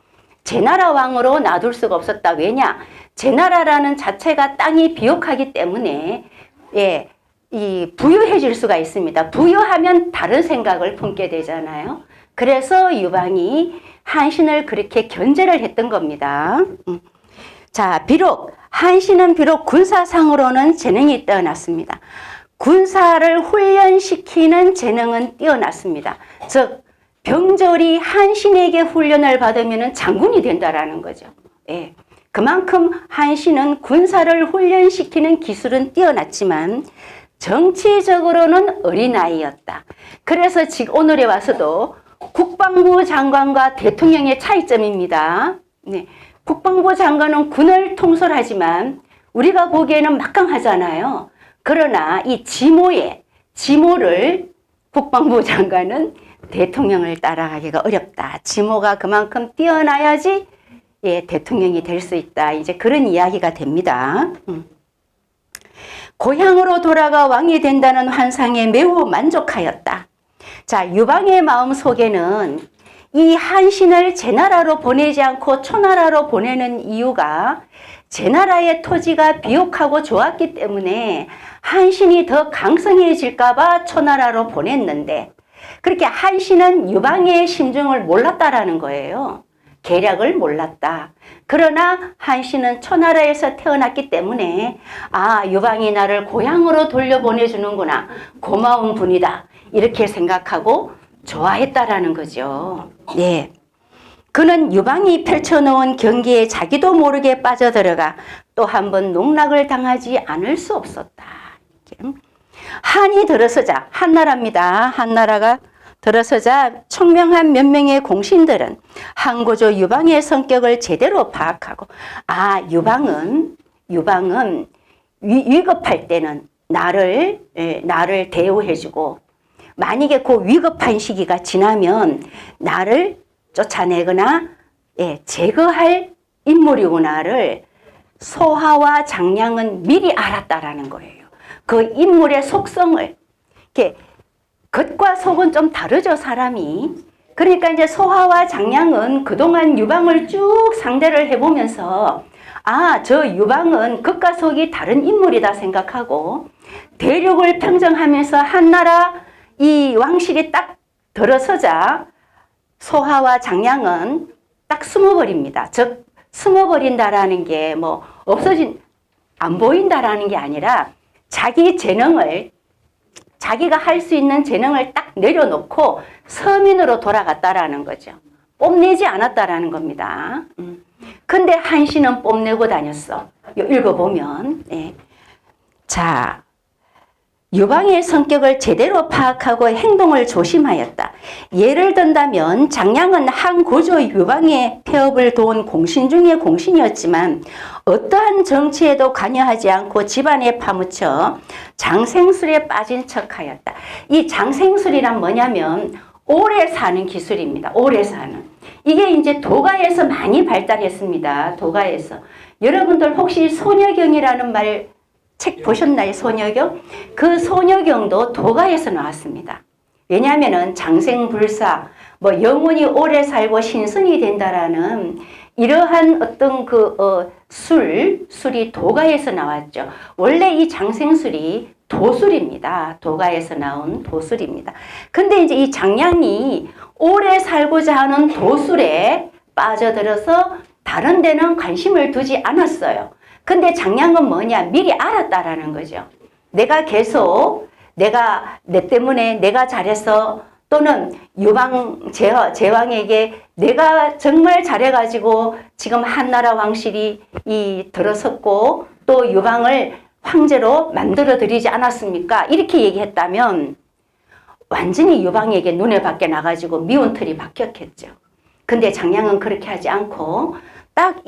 제나라 왕으로 놔둘 수가 없었다. 왜냐? 제나라라는 자체가 땅이 비옥하기 때문에 부유해 질 수가 있습니다. 부유하면 다른 생각을 품게 되잖아요. 그래서 유방이 한신을 그렇게 견제를 했던 겁니다. 자, 한신은 비록 군사상으로는 재능이 뛰어났습니다. 군사를 훈련시키는 재능은 뛰어났습니다. 즉 병졸이 한신에게 훈련을 받으면 장군이 된다라는 거죠. 그만큼 한신은 군사를 훈련시키는 기술은 뛰어났지만 정치적으로는 어린아이였다. 그래서 지금 오늘에 와서도 국방부 장관과 대통령의 차이점입니다. 네. 국방부 장관은 군을 통솔하지만 우리가 보기에는 막강하잖아요. 그러나 이 지모를 국방부 장관은 대통령을 따라가기가 어렵다. 지모가 그만큼 뛰어나야지 대통령이 될 수 있다. 이제 그런 이야기가 됩니다. 고향으로 돌아가 왕이 된다는 환상에 매우 만족하였다. 자, 유방의 마음 속에는 이 한신을 제나라로 보내지 않고 초나라로 보내는 이유가 제나라의 토지가 비옥하고 좋았기 때문에 한신이 더 강성해질까 봐 초나라로 보냈는데, 그렇게 한신은 유방의 심정을 몰랐다라는 거예요. 계략을 몰랐다. 그러나 한신은 초나라에서 태어났기 때문에 유방이 나를 고향으로 돌려보내주는구나. 고마운 분이다. 이렇게 생각하고 좋아했다라는 거죠. 네. 그는 유방이 펼쳐놓은 경기에 자기도 모르게 빠져들어가 또 한 번 농락을 당하지 않을 수 없었다. 한이 들어서자, 한나라입니다. 한나라가 들어서자 총명한 몇 명의 공신들은 한고조 유방의 성격을 제대로 파악하고 유방은 위급할 때는 나를 대우해주고, 만약에 그 위급한 시기가 지나면 나를 쫓아내거나 제거할 인물이구나를 소하와 장량은 미리 알았다라는 거예요. 그 인물의 속성을, 이렇게 겉과 속은 좀 다르죠, 사람이. 그러니까 이제 소하와 장량은 그동안 유방을 쭉 상대를 해보면서 저 유방은 겉과 속이 다른 인물이다 생각하고, 대륙을 평정하면서 한나라 이 왕실이 딱 들어서자 소하와 장량은 딱 숨어버립니다. 즉 숨어버린다라는 게 뭐 안 보인다라는 게 아니라 자기 재능을, 자기가 할 수 있는 재능을 딱 내려놓고 서민으로 돌아갔다라는 거죠. 뽐내지 않았다라는 겁니다. 근데 한신은 뽐내고 다녔어. 읽어보면. 자, 유방의 성격을 제대로 파악하고 행동을 조심하였다. 예를 든다면 장량은 한 고조 유방의 폐업을 도운 공신 중의 공신이었지만 어떠한 정치에도 관여하지 않고 집안에 파묻혀 장생술에 빠진 척하였다. 이 장생술이란 뭐냐면 오래 사는 기술입니다. 오래 사는. 이게 이제 도가에서 많이 발달했습니다. 도가에서. 여러분들 혹시 소녀경이라는 말 책 보셨나요? 소녀경? 그 소녀경도 도가에서 나왔습니다. 왜냐하면은 장생불사, 영원히 오래 살고 신선이 된다라는 이러한 어떤 술이 도가에서 나왔죠. 원래 이 장생술이 도술입니다. 도가에서 나온 도술입니다. 근데 이제 이 장량이 오래 살고자 하는 도술에 빠져들어서 다른 데는 관심을 두지 않았어요. 근데 장량은 뭐냐? 미리 알았다라는 거죠. 내가 계속 내 때문에 내가 잘해서, 또는 유방 제왕에게 내가 정말 잘해가지고 지금 한나라 왕실이 들어섰고 또 유방을 황제로 만들어 드리지 않았습니까? 이렇게 얘기했다면 완전히 유방에게 눈에 밖에 나가지고 미운 틀이 박혔겠죠. 근데 장량은 그렇게 하지 않고 딱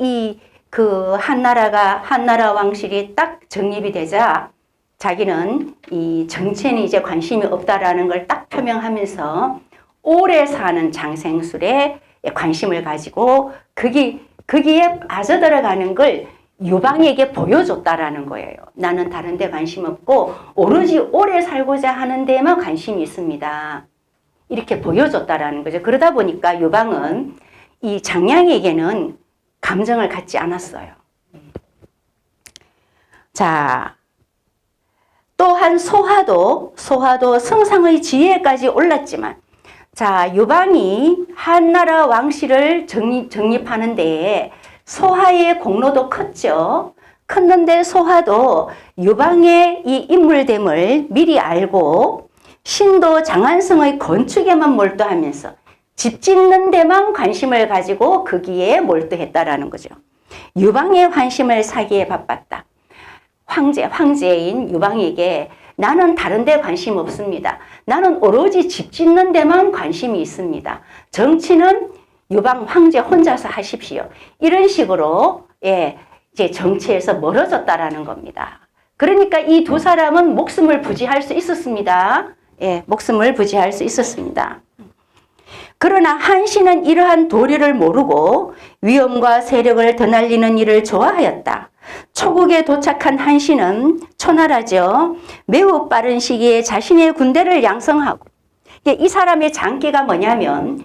한나라 왕실이 딱 정립이 되자 자기는 이 정치에는 이제 관심이 없다라는 걸 딱 표명하면서 오래 사는 장생술에 관심을 가지고 거기에 빠져들어가는 걸 유방에게 보여줬다라는 거예요. 나는 다른 데 관심 없고 오로지 오래 살고자 하는 데에만 관심이 있습니다. 이렇게 보여줬다라는 거죠. 그러다 보니까 유방은 이 장량에게는 감정을 갖지 않았어요. 자, 또한 소하도 성상의 지혜까지 올랐지만, 자, 유방이 한나라 왕실을 정립하는 데에 소하의 공로도 컸죠. 컸는데 소하도 유방의 이 인물됨을 미리 알고 신도 장안성의 건축에만 몰두하면서 집 짓는 데만 관심을 가지고 거기에 몰두했다라는 거죠. 유방의 환심을 사기에 바빴다. 황제인 유방에게 나는 다른 데 관심 없습니다. 나는 오로지 집 짓는 데만 관심이 있습니다. 정치는 유방 황제 혼자서 하십시오. 이런 식으로 이제 정치에서 멀어졌다라는 겁니다. 그러니까 이 두 사람은 목숨을 부지할 수 있었습니다. 목숨을 부지할 수 있었습니다. 그러나 한신은 이러한 도리를 모르고 위험과 세력을 드날리는 일을 좋아하였다. 초국에 도착한 한신은 초나라죠. 매우 빠른 시기에 자신의 군대를 양성하고, 이 사람의 장기가 뭐냐면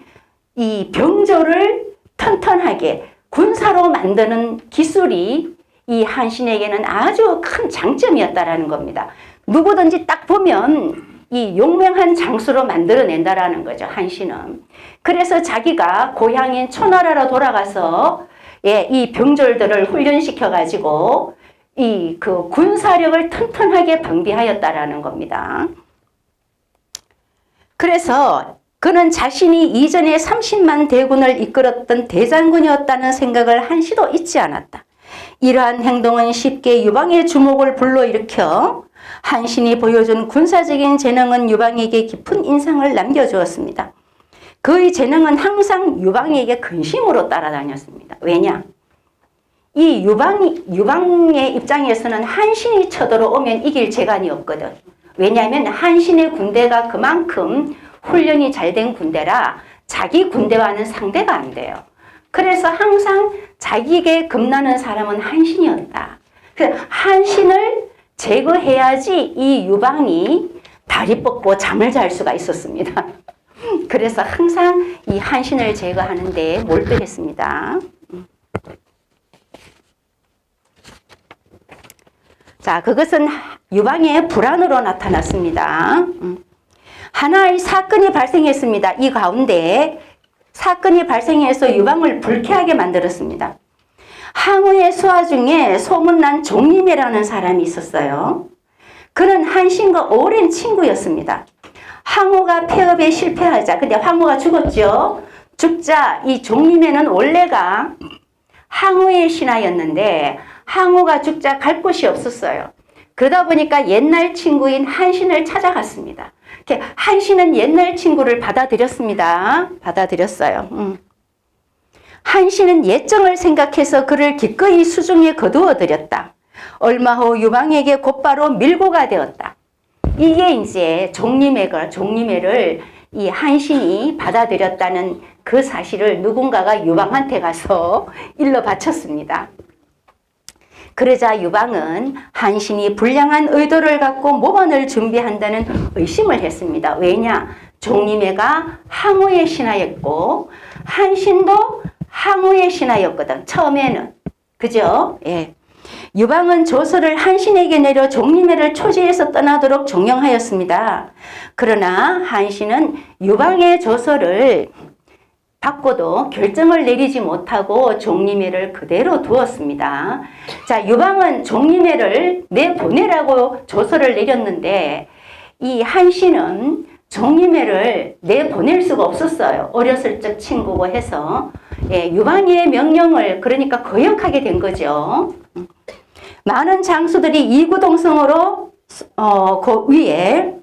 이 병조를 튼튼하게 군사로 만드는 기술이 이 한신에게는 아주 큰 장점이었다라는 겁니다. 누구든지 딱 보면 이 용맹한 장수로 만들어낸다라는 거죠, 한신은. 그래서 자기가 고향인 초나라로 돌아가서 이 병졸들을 훈련시켜가지고 이 그 군사력을 튼튼하게 방비하였다라는 겁니다. 그래서 그는 자신이 이전에 30만 대군을 이끌었던 대장군이었다는 생각을 한시도 잊지 않았다. 이러한 행동은 쉽게 유방의 주목을 불러일으켜 한신이 보여준 군사적인 재능은 유방에게 깊은 인상을 남겨주었습니다. 그의 재능은 항상 유방에게 근심으로 따라다녔습니다. 왜냐? 이 유방의 입장에서는 한신이 쳐들어오면 이길 재간이 없거든. 왜냐하면 한신의 군대가 그만큼 훈련이 잘 된 군대라 자기 군대와는 상대가 안 돼요. 그래서 항상 자기에게 겁나는 사람은 한신이었다. 한신을 제거해야지 이 유방이 다리 뻗고 잠을 잘 수가 있었습니다. 그래서 항상 이 한신을 제거하는 데 몰두했습니다. 자, 그것은 유방의 불안으로 나타났습니다. 하나의 사건이 발생했습니다. 이 가운데 사건이 발생해서 유방을 불쾌하게 만들었습니다. 항우의 수하 중에 소문난 종림이라는 사람이 있었어요. 그는 한신과 오랜 친구였습니다. 항우가 폐업에 실패하자, 근데 항우가 죽었죠. 죽자 이 종림에는 원래가 항우의 신하였는데 항우가 죽자 갈 곳이 없었어요. 그러다 보니까 옛날 친구인 한신을 찾아갔습니다. 한신은 옛날 친구를 받아들였습니다. 받아들였어요. 한신은 예정을 생각해서 그를 기꺼이 수중에 거두어들였다. 얼마 후 유방에게 곧바로 밀고가 되었다. 이게 이제 종림회를 이 한신이 받아들였다는 그 사실을 누군가가 유방한테 가서 일러 바쳤습니다. 그러자 유방은 한신이 불량한 의도를 갖고 모반을 준비한다는 의심을 했습니다. 왜냐? 종림회가 항우의 신하였고 한신도 항우의 신하였거든. 처음에는. 그죠? 유방은 조서를 한신에게 내려 종림회를 초지에서 떠나도록 종용하였습니다. 그러나 한신은 유방의 조서를 받고도 결정을 내리지 못하고 종림회를 그대로 두었습니다. 자, 유방은 종림회를 내보내라고 조서를 내렸는데 이 한신은 종림회를 내보낼 수가 없었어요. 어렸을 적 친구고 해서 유방의 명령을 그러니까 거역하게 된 거죠. 많은 장수들이 이구동성으로 그 위에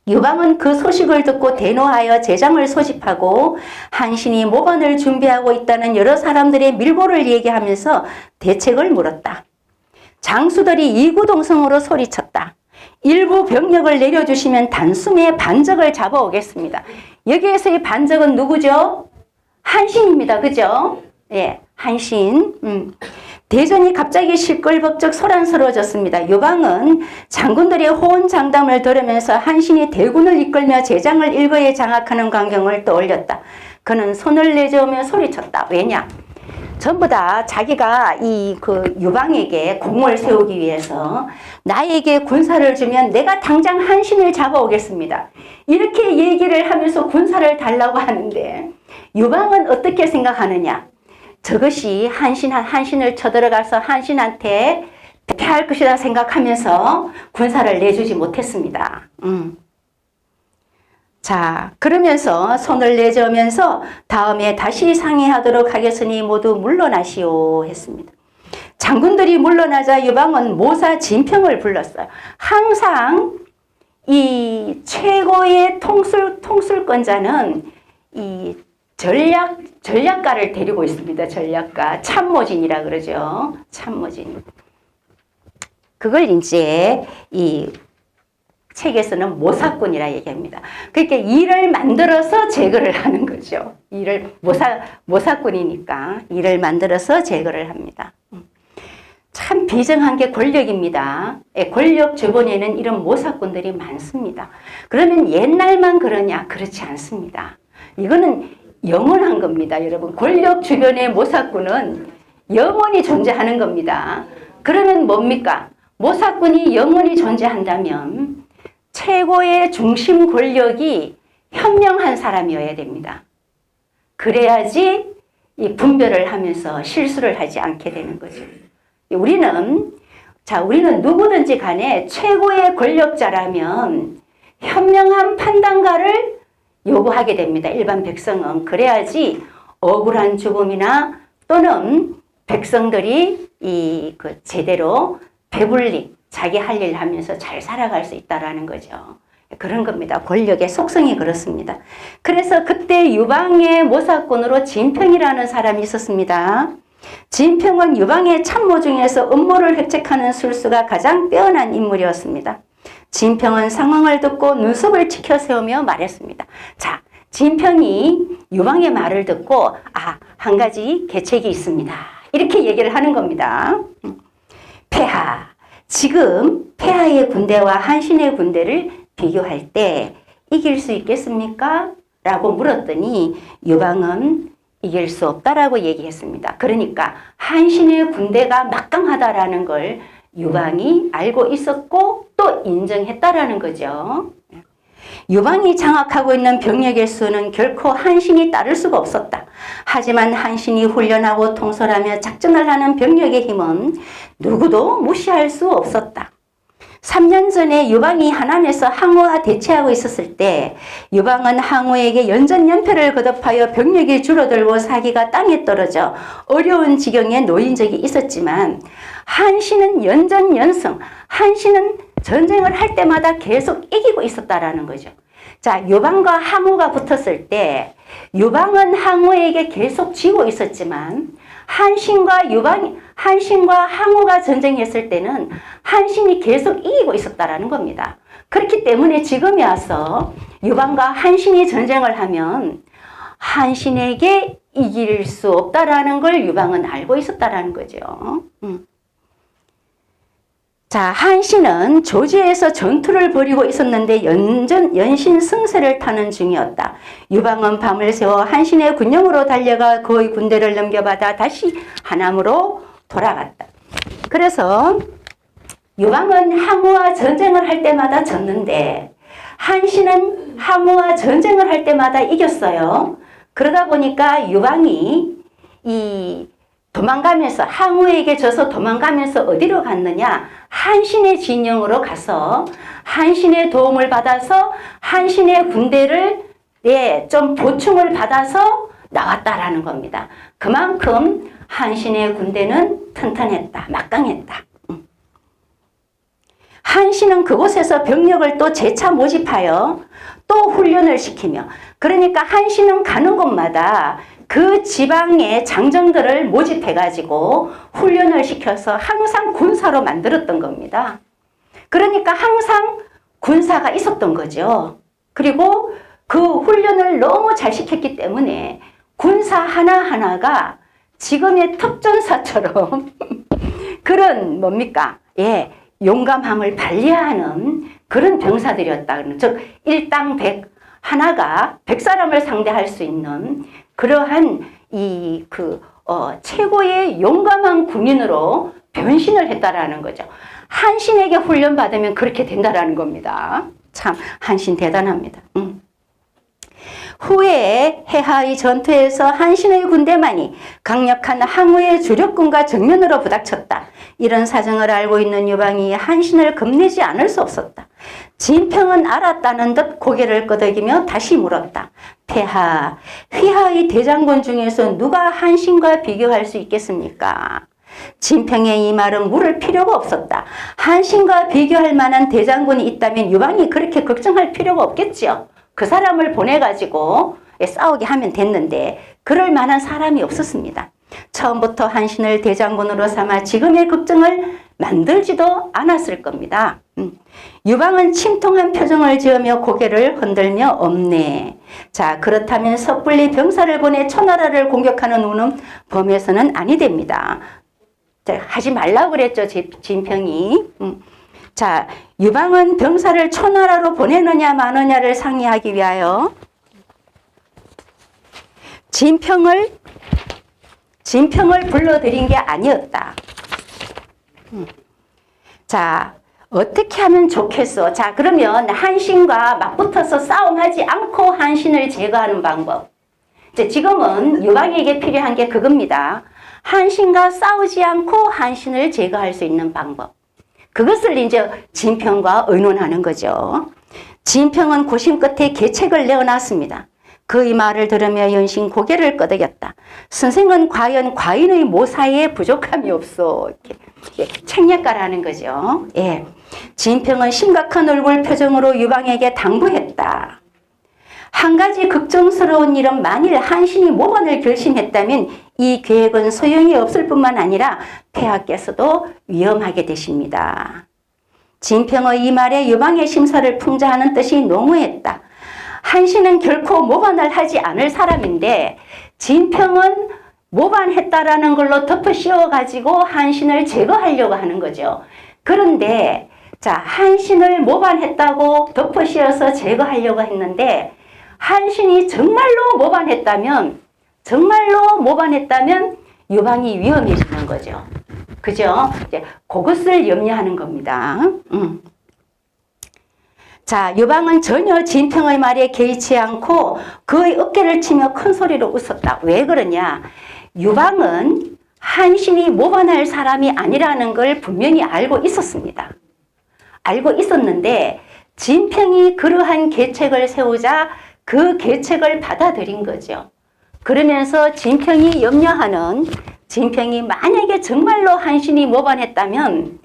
유방은 그 소식을 듣고 대노하여 제장을 소집하고 한신이 모반을 준비하고 있다는 여러 사람들의 밀고를 얘기하면서 대책을 물었다. 장수들이 이구동성으로 소리쳤다. 일부 병력을 내려주시면 단숨에 반적을 잡아오겠습니다. 여기에서의 반적은 누구죠? 한신입니다. 그죠? 한신. 대전이 갑자기 시끌벅적 소란스러워졌습니다. 유방은 장군들의 호언장담을 들으면서 한신이 대군을 이끌며 제장을 일거에 장악하는 광경을 떠올렸다. 그는 손을 내저으며 소리쳤다. 왜냐? 전부 다 자기가 그 유방에게 공을 세우기 위해서 나에게 군사를 주면 내가 당장 한신을 잡아오겠습니다. 이렇게 얘기를 하면서 군사를 달라고 하는데 유방은 어떻게 생각하느냐? 저것이 한신을 쳐들어가서 한신한테 패할 것이다 생각하면서 군사를 내주지 못했습니다. 자, 그러면서 손을 내저으면서 다음에 다시 상의하도록 하겠으니 모두 물러나시오 했습니다. 장군들이 물러나자 유방은 모사 진평을 불렀어요. 항상 이 최고의 통술권자는 이 전략가를 데리고 있습니다. 전략가. 참모진이라 그러죠. 참모진. 그걸 이제 이 책에서는 모사꾼이라 얘기합니다. 그러니까 일을 만들어서 제거를 하는 거죠. 일을 모사꾼이니까 일을 만들어서 제거를 합니다. 참 비정한 게 권력입니다. 권력 주변에는 이런 모사꾼들이 많습니다. 그러면 옛날만 그러냐? 그렇지 않습니다. 이거는 영원한 겁니다. 여러분, 권력 주변의 모사꾼은 영원히 존재하는 겁니다. 그러면 뭡니까? 모사꾼이 영원히 존재한다면 최고의 중심 권력이 현명한 사람이어야 됩니다. 그래야지 이 분별을 하면서 실수를 하지 않게 되는 거죠. 우리는 누구든지 간에 최고의 권력자라면 현명한 판단가를 요구하게 됩니다. 일반 백성은. 그래야지 억울한 죽음이나 또는 백성들이 제대로 배불리 자기 할 일 하면서 잘 살아갈 수 있다라는 거죠. 그런 겁니다. 권력의 속성이 그렇습니다. 그래서 그때 유방의 모사꾼으로 진평이라는 사람이 있었습니다. 진평은 유방의 참모 중에서 음모를 획책하는 술수가 가장 뛰어난 인물이었습니다. 진평은 상황을 듣고 눈썹을 치켜세우며 말했습니다. 자, 진평이 유방의 말을 듣고 한 가지 계책이 있습니다. 이렇게 얘기를 하는 겁니다. 폐하, 지금 폐하의 군대와 한신의 군대를 비교할 때 이길 수 있겠습니까? 라고 물었더니 유방은 이길 수 없다라고 얘기했습니다. 그러니까 한신의 군대가 막강하다라는 걸 유방이 알고 있었고 또 인정했다라는 거죠. 유방이 장악하고 있는 병력의 수는 결코 한신이 따를 수가 없었다. 하지만 한신이 훈련하고 통솔하며 작전을 하는 병력의 힘은 누구도 무시할 수 없었다. 3년 전에 유방이 하남에서 항우와 대치하고 있었을 때 유방은 항우에게 연전연패를 거듭하여 병력이 줄어들고 사기가 땅에 떨어져 어려운 지경에 놓인 적이 있었지만 한신은 연전연승, 한신은 전쟁을 할 때마다 계속 이기고 있었다라는 거죠. 자, 유방과 항우가 붙었을 때 유방은 항우에게 계속 지고 있었지만 한신과 항우가 전쟁했을 때는 한신이 계속 이기고 있었다라는 겁니다. 그렇기 때문에 지금에 와서 유방과 한신이 전쟁을 하면 한신에게 이길 수 없다라는 걸 유방은 알고 있었다라는 거죠. 자, 한신은 조지에서 전투를 벌이고 있었는데 연신 승세를 타는 중이었다. 유방은 밤을 새워 한신의 군영으로 달려가 그의 군대를 넘겨받아 다시 하남으로 돌아갔다. 그래서 유방은 항우와 전쟁을 할 때마다 졌는데 한신은 항우와 전쟁을 할 때마다 이겼어요. 그러다 보니까 유방이 도망가면서 항우에게 져서 도망가면서 어디로 갔느냐? 한신의 진영으로 가서 한신의 도움을 받아서 한신의 군대를 좀 보충을 받아서 나왔다라는 겁니다. 그만큼 한신의 군대는 튼튼했다, 막강했다. 한신은 그곳에서 병력을 또 재차 모집하여 또 훈련을 시키며, 그러니까 한신은 가는 곳마다 그 지방의 장정들을 모집해가지고 훈련을 시켜서 항상 군사로 만들었던 겁니다. 그러니까 항상 군사가 있었던 거죠. 그리고 그 훈련을 너무 잘 시켰기 때문에 군사 하나하나가 지금의 특전사처럼 그런 용감함을 발휘하는 그런 병사들이었다. 즉 일당 100 하나가 100사람을 상대할 수 있는 그러한 최고의 용감한 군인으로 변신을 했다라는 거죠. 한신에게 훈련 받으면 그렇게 된다라는 겁니다. 참 한신 대단합니다. 후에 해하의 전투에서 한신의 군대만이 강력한 항우의 주력군과 정면으로 부닥쳤다. 이런 사정을 알고 있는 유방이 한신을 겁내지 않을 수 없었다. 진평은 알았다는 듯 고개를 끄덕이며 다시 물었다. 폐하, 휘하의 대장군 중에서 누가 한신과 비교할 수 있겠습니까? 진평의 이 말은 물을 필요가 없었다. 한신과 비교할 만한 대장군이 있다면 유방이 그렇게 걱정할 필요가 없겠지요. 그 사람을 보내가지고 싸우게 하면 됐는데 그럴 만한 사람이 없었습니다. 처음부터 한신을 대장군으로 삼아 지금의 걱정을 만들지도 않았을 겁니다. 유방은 침통한 표정을 지으며 고개를 흔들며 없네. 자, 그렇다면 섣불리 병사를 보내 초나라를 공격하는 우는 범에서는 아니 됩니다. 자, 하지 말라고 그랬죠, 진평이. 자, 유방은 병사를 초나라로 보내느냐 마느냐를 상의하기 위하여 진평을 불러들인 게 아니었다. 자, 어떻게 하면 좋겠어? 자, 그러면 한신과 맞붙어서 싸움하지 않고 한신을 제거하는 방법. 이제 지금은 유방에게 필요한 게 그겁니다. 한신과 싸우지 않고 한신을 제거할 수 있는 방법. 그것을 이제 진평과 의논하는 거죠. 진평은 고심 끝에 계책을 내어놨습니다. 그의 말을 들으며 연신 고개를 끄덕였다. 선생은 과연 과인의 모사에 부족함이 없어. 이렇게 책략가라는 거죠. 예. 진평은 심각한 얼굴 표정으로 유방에게 당부했다. 한 가지 걱정스러운 일은 만일 한신이 모반을 결심했다면 이 계획은 소용이 없을 뿐만 아니라 폐하께서도 위험하게 되십니다. 진평의 이 말에 유방의 심사를 풍자하는 뜻이 농후했다. 한신은 결코 모반을 하지 않을 사람인데 진평은 모반했다라는 걸로 덮어 씌워가지고 한신을 제거하려고 하는 거죠. 그런데 자, 한신을 모반했다고 덮어 씌워서 제거하려고 했는데 한신이 정말로 모반했다면 유방이 위험해지는 거죠. 그죠? 이제 그것을 염려하는 겁니다. 자, 유방은 전혀 진평의 말에 개의치 않고 그의 어깨를 치며 큰 소리로 웃었다. 왜 그러냐? 유방은 한신이 모반할 사람이 아니라는 걸 분명히 알고 있었습니다. 알고 있었는데 진평이 그러한 계책을 세우자 그 계책을 받아들인 거죠. 그러면서 진평이 염려하는, 진평이 만약에 정말로 한신이 모반했다면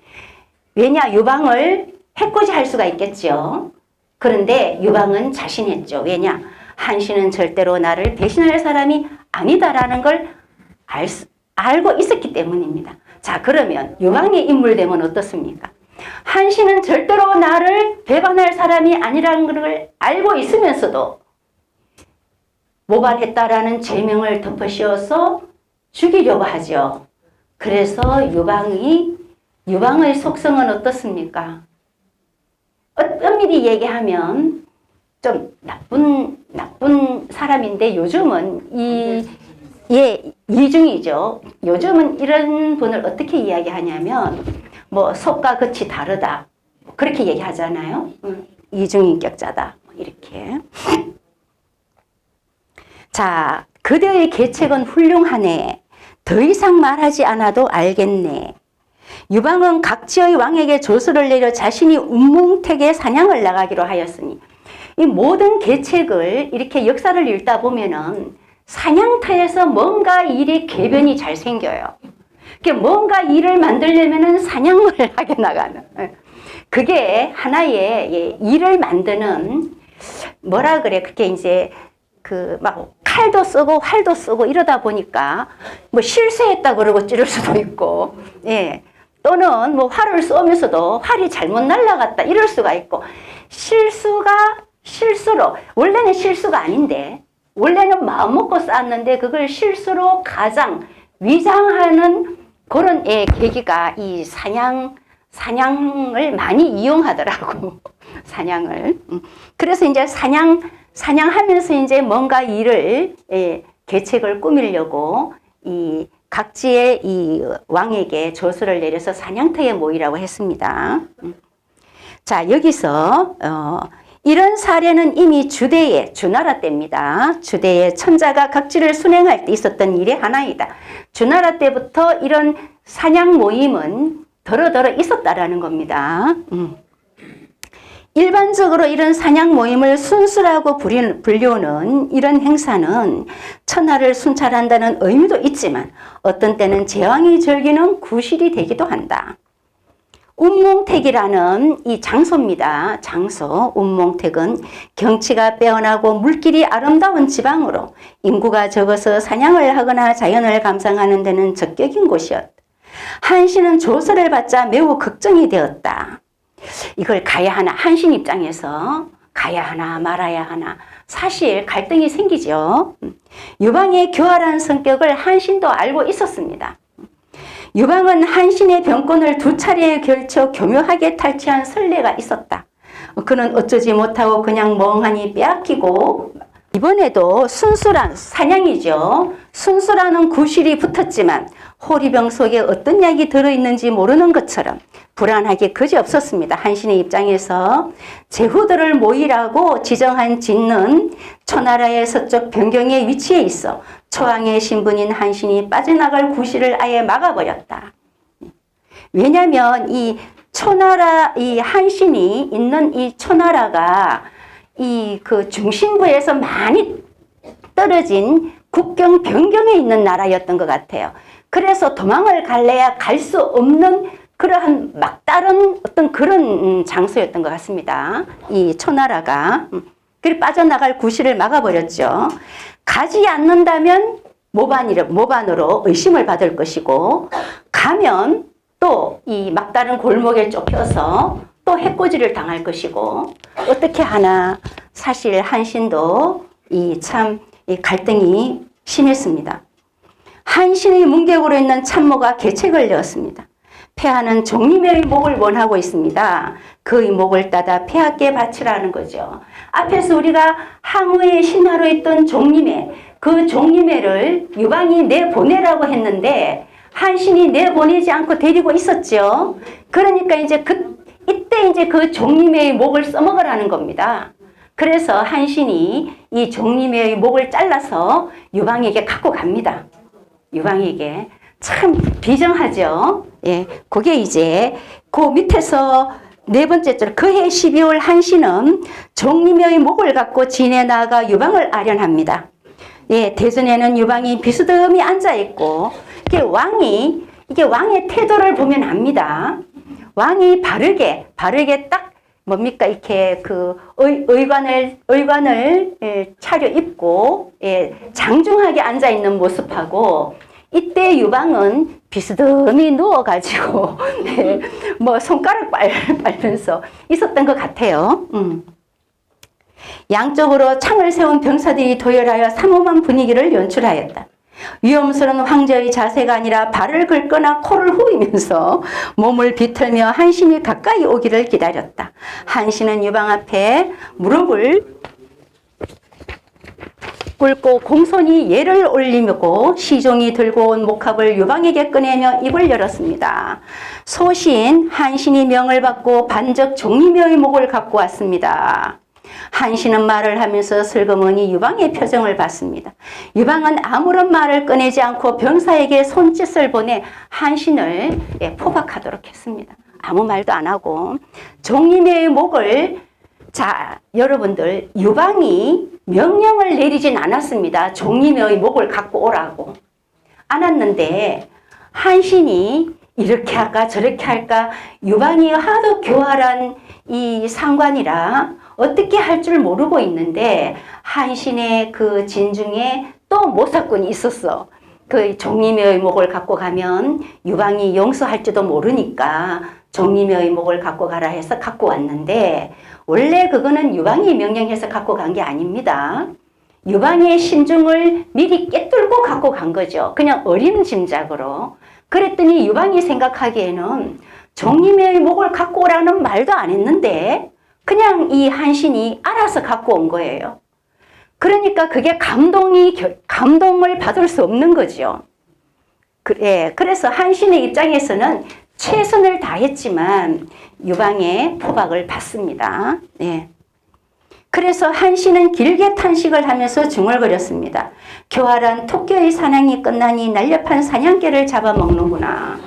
왜냐? 유방을 해코지할 수가 있겠죠. 그런데 유방은 자신했죠. 왜냐? 한신은 절대로 나를 배신할 사람이 아니다라는 걸 알고 있었기 때문입니다. 자, 그러면 유방의 인물되면 어떻습니까? 한신은 절대로 나를 배반할 사람이 아니라는 걸 알고 있으면서도 모반했다라는 죄명을 덮어씌워서 죽이려고 하죠. 그래서 유방의 속성은 어떻습니까? 엄밀히 얘기하면 좀 나쁜 사람인데 요즘은 이중이죠. 요즘은 이런 분을 어떻게 이야기하냐면 뭐 속과 겉이 다르다 그렇게 얘기하잖아요. 이중인격자다 이렇게. 자, 그대의 계책은 훌륭하네. 더 이상 말하지 않아도 알겠네. 유방은 각지의 왕에게 조서를 내려 자신이 운몽택에 사냥을 나가기로 하였으니 이 모든 계책을 이렇게 역사를 읽다 보면은 사냥터에서 뭔가 일이 궤변이 잘 생겨요. 뭔가 일을 만들려면은 사냥을 하게 나가는. 그게 하나의 일을 만드는 뭐라 그래? 그게 이제 막 칼도 쓰고 활도 쓰고 이러다 보니까 뭐 실수했다 그러고 찌를 수도 있고, 예. 또는 뭐 활을 쏘면서도 활이 잘못 날아갔다 이럴 수가 있고, 실수로 원래는 실수가 아닌데 원래는 마음 먹고 쐈는데 그걸 실수로 가장 위장하는 그런 계기가 이 사냥을 많이 이용하더라고. 사냥을. 그래서 이제 사냥하면서 이제 뭔가 일을 계책을 꾸미려고 이 각지의 이 왕에게 조서를 내려서 사냥터에 모이라고 했습니다. 자, 여기서 이런 사례는 이미 주나라 때입니다. 주대의 천자가 각지를 순행할 때 있었던 일의 하나이다. 주나라 때부터 이런 사냥 모임은 더러더러 있었다라는 겁니다. 일반적으로 이런 사냥 모임을 순수라고 불리우는 이런 행사는 천하를 순찰한다는 의미도 있지만 어떤 때는 제왕이 즐기는 구실이 되기도 한다. 운몽택이라는 이 장소입니다. 장소, 운몽택은 경치가 빼어나고 물길이 아름다운 지방으로 인구가 적어서 사냥을 하거나 자연을 감상하는 데는 적격인 곳이었다. 한신은 조서를 받자 매우 걱정이 되었다. 이걸 가야 하나, 한신 입장에서 가야 하나 말아야 하나 사실 갈등이 생기죠. 유방의 교활한 성격을 한신도 알고 있었습니다. 유방은 한신의 병권을 2차례에 걸쳐 교묘하게 탈취한 선례가 있었다. 그는 어쩌지 못하고 그냥 멍하니 빼앗기고 이번에도 순수란 사냥이죠. 순수라는 구실이 붙었지만 호리병 속에 어떤 약이 들어있는지 모르는 것처럼 불안하게 그지없었습니다. 한신의 입장에서 제후들을 모이라고 지정한 진는 초나라의 서쪽 변경에 위치해 있어 초왕의 신분인 한신이 빠져나갈 구실을 아예 막아버렸다. 왜냐하면 이 초나라, 이 한신이 있는 이 초나라가 이 그 중심부에서 많이 떨어진 국경 변경에 있는 나라였던 것 같아요. 그래서 도망을 갈래야 갈 수 없는 그러한 막다른 어떤 그런 장소였던 것 같습니다. 이 초나라가. 그리고 빠져나갈 구실을 막아버렸죠. 가지 않는다면 모반으로 의심을 받을 것이고 가면 또 이 막다른 골목에 쫓겨서 또 해코지를 당할 것이고 어떻게 하나 사실 한신도 이 갈등이 심했습니다. 한신의 문객으로 있는 참모가 계책을 내었습니다. 폐하는 종림의 목을 원하고 있습니다. 그의 목을 따다 폐하께 바치라는 거죠. 앞에서 우리가 항우의 신하로 있던 종림회, 그 종림회를 유방이 내보내라고 했는데 한신이 내보내지 않고 데리고 있었죠. 그러니까 이제 이때 이제 그 종림회의 목을 써먹으라는 겁니다. 그래서 한신이 이 종림회의 목을 잘라서 유방에게 갖고 갑니다. 유방에게. 참 비정하죠. 예, 그게 이제 그 밑에서 4번째 줄 그해 12월 한신은 종림회의 목을 갖고 진에 나아가 유방을 아련합니다. 예, 대전에는 유방이 비스듬히 앉아 있고 이게 왕의 태도를 보면 압니다. 왕이 바르게 딱 뭡니까 이렇게 그 의관을 차려입고 장중하게 앉아 있는 모습하고 이때 유방은 비스듬히 누워가지고 뭐 손가락 빨면서 있었던 것 같아요. 양쪽으로 창을 세운 병사들이 도열하여 삼엄한 분위기를 연출하였다. 위험스러운 황제의 자세가 아니라 발을 긁거나 코를 후이면서 몸을 비틀며 한신이 가까이 오기를 기다렸다. 한신은 유방 앞에 무릎을 꿇고 공손히 예를 올리고 시종이 들고 온 목합을 유방에게 꺼내며 입을 열었습니다. 소신 한신이 명을 받고 반적 종림회의 목을 갖고 왔습니다. 한신은 말을 하면서 슬그머니 유방의 표정을 봤습니다. 유방은 아무런 말을 꺼내지 않고 병사에게 손짓을 보내 한신을 포박하도록 했습니다. 아무 말도 안 하고 종림회의 목을 자 여러분들 유방이 명령을 내리진 않았습니다. 종림회의 목을 갖고 오라고 않았는데 한신이 이렇게 할까 저렇게 할까 유방이 하도 교활한 이 상관이라 어떻게 할 줄 모르고 있는데 한신의 그 진중에 또 모사꾼이 있었어. 그 종림회의 목을 갖고 가면 유방이 용서할지도 모르니까 종림회의 목을 갖고 가라 해서 갖고 왔는데 원래 그거는 유방이 명령해서 갖고 간 게 아닙니다. 유방의 신중을 미리 꿰뚫고 갖고 간 거죠. 그냥 어린 짐작으로. 그랬더니 유방이 생각하기에는 종림회의 목을 갖고 오라는 말도 안 했는데 그냥 이 한신이 알아서 갖고 온 거예요. 그러니까 그게 감동을 받을 수 없는 거죠. 그래서 한신의 입장에서는 최선을 다했지만 유방의 포박을 받습니다. 그래서 한신은 길게 탄식을 하면서 중얼거렸습니다. 교활한 토끼의 사냥이 끝나니 날렵한 사냥개를 잡아먹는구나.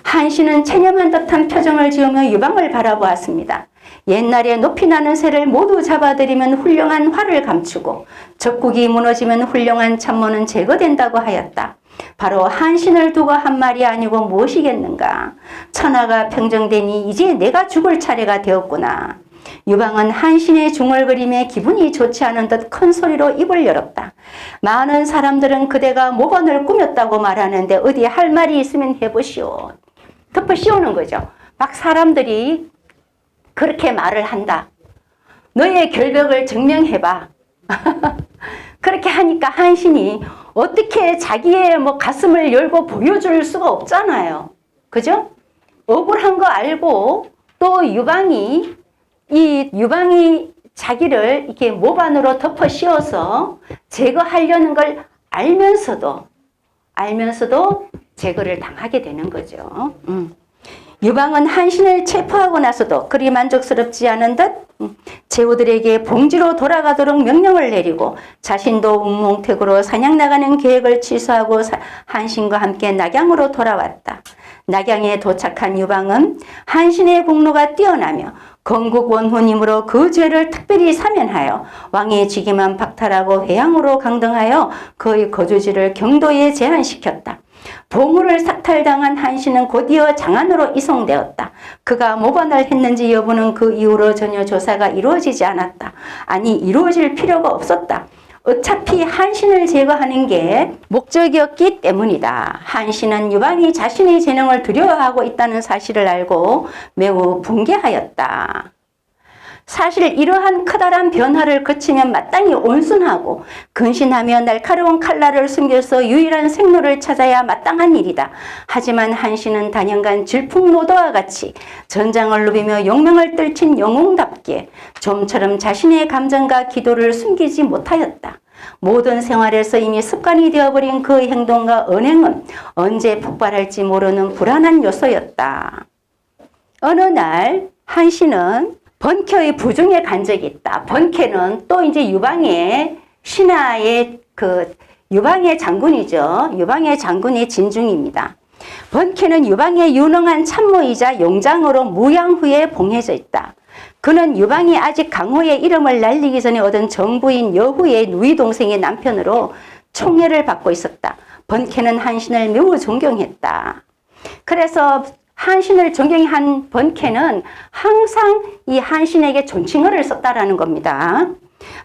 한신은 체념한 듯한 표정을 지으며 유방을 바라보았습니다. 옛날에 높이 나는 새를 모두 잡아들이면 훌륭한 활을 감추고 적국이 무너지면 훌륭한 참모는 제거된다고 하였다. 바로 한신을 두고 한 말이 아니고 무엇이겠는가. 천하가 평정되니 이제 내가 죽을 차례가 되었구나. 유방은 한신의 중얼거림에 기분이 좋지 않은 듯 큰 소리로 입을 열었다. 많은 사람들은 그대가 모반을 꾸몄다고 말하는데 어디 할 말이 있으면 해보시오. 덮어 씌우는 거죠. 막 사람들이 그렇게 말을 한다. 너의 결벽을 증명해봐. 그렇게 하니까 한신이 어떻게 자기의 가슴을 열고 보여줄 수가 없잖아요. 그죠? 억울한 거 알고 또 유방이 자기를 이렇게 모반으로 덮어 씌워서 제거하려는 걸 알면서도 제거를 당하게 되는 거죠. 유방은 한신을 체포하고 나서도 그리 만족스럽지 않은 듯 제후들에게 봉지로 돌아가도록 명령을 내리고 자신도 웅몽택으로 사냥 나가는 계획을 취소하고 한신과 함께 낙양으로 돌아왔다. 낙양에 도착한 유방은 한신의 공로가 뛰어나며 건국 원후님으로 그 죄를 특별히 사면하여 왕의 직위만 박탈하고 회양으로 강등하여 그의 거주지를 경도에 제한시켰다. 보물을 삭탈당한 한신은 곧이어 장안으로 이송되었다. 그가 모반을 했는지 여부는 그 이후로 전혀 조사가 이루어지지 않았다. 아니, 이루어질 필요가 없었다. 어차피 한신을 제거하는 게 목적이었기 때문이다. 한신은 유방이 자신의 재능을 두려워하고 있다는 사실을 알고 매우 분개하였다. 사실 이러한 커다란 변화를 거치면 마땅히 온순하고 근신하며 날카로운 칼날을 숨겨서 유일한 생로를 찾아야 마땅한 일이다. 하지만 한신은 단연간 질풍노도와 같이 전장을 누비며 용맹을 떨친 영웅답게 좀처럼 자신의 감정과 기도를 숨기지 못하였다. 모든 생활에서 이미 습관이 되어버린 그 행동과 언행은 언제 폭발할지 모르는 불안한 요소였다. 어느 날 한신은 번쾌의 부중에 간 적이 있다. 번쾌는 또 이제 유방의 신하의 유방의 장군이죠. 유방의 장군의 진중입니다. 번쾌는 유방의 유능한 참모이자 용장으로 무양 후에 봉해져 있다. 그는 유방이 아직 강호의 이름을 날리기 전에 얻은 정부인 여후의 누이 동생의 남편으로 총애를 받고 있었다. 번쾌는 한신을 매우 존경했다. 그래서 한신을 존경한 번쾌는 항상 이 한신에게 존칭어를 썼다라는 겁니다.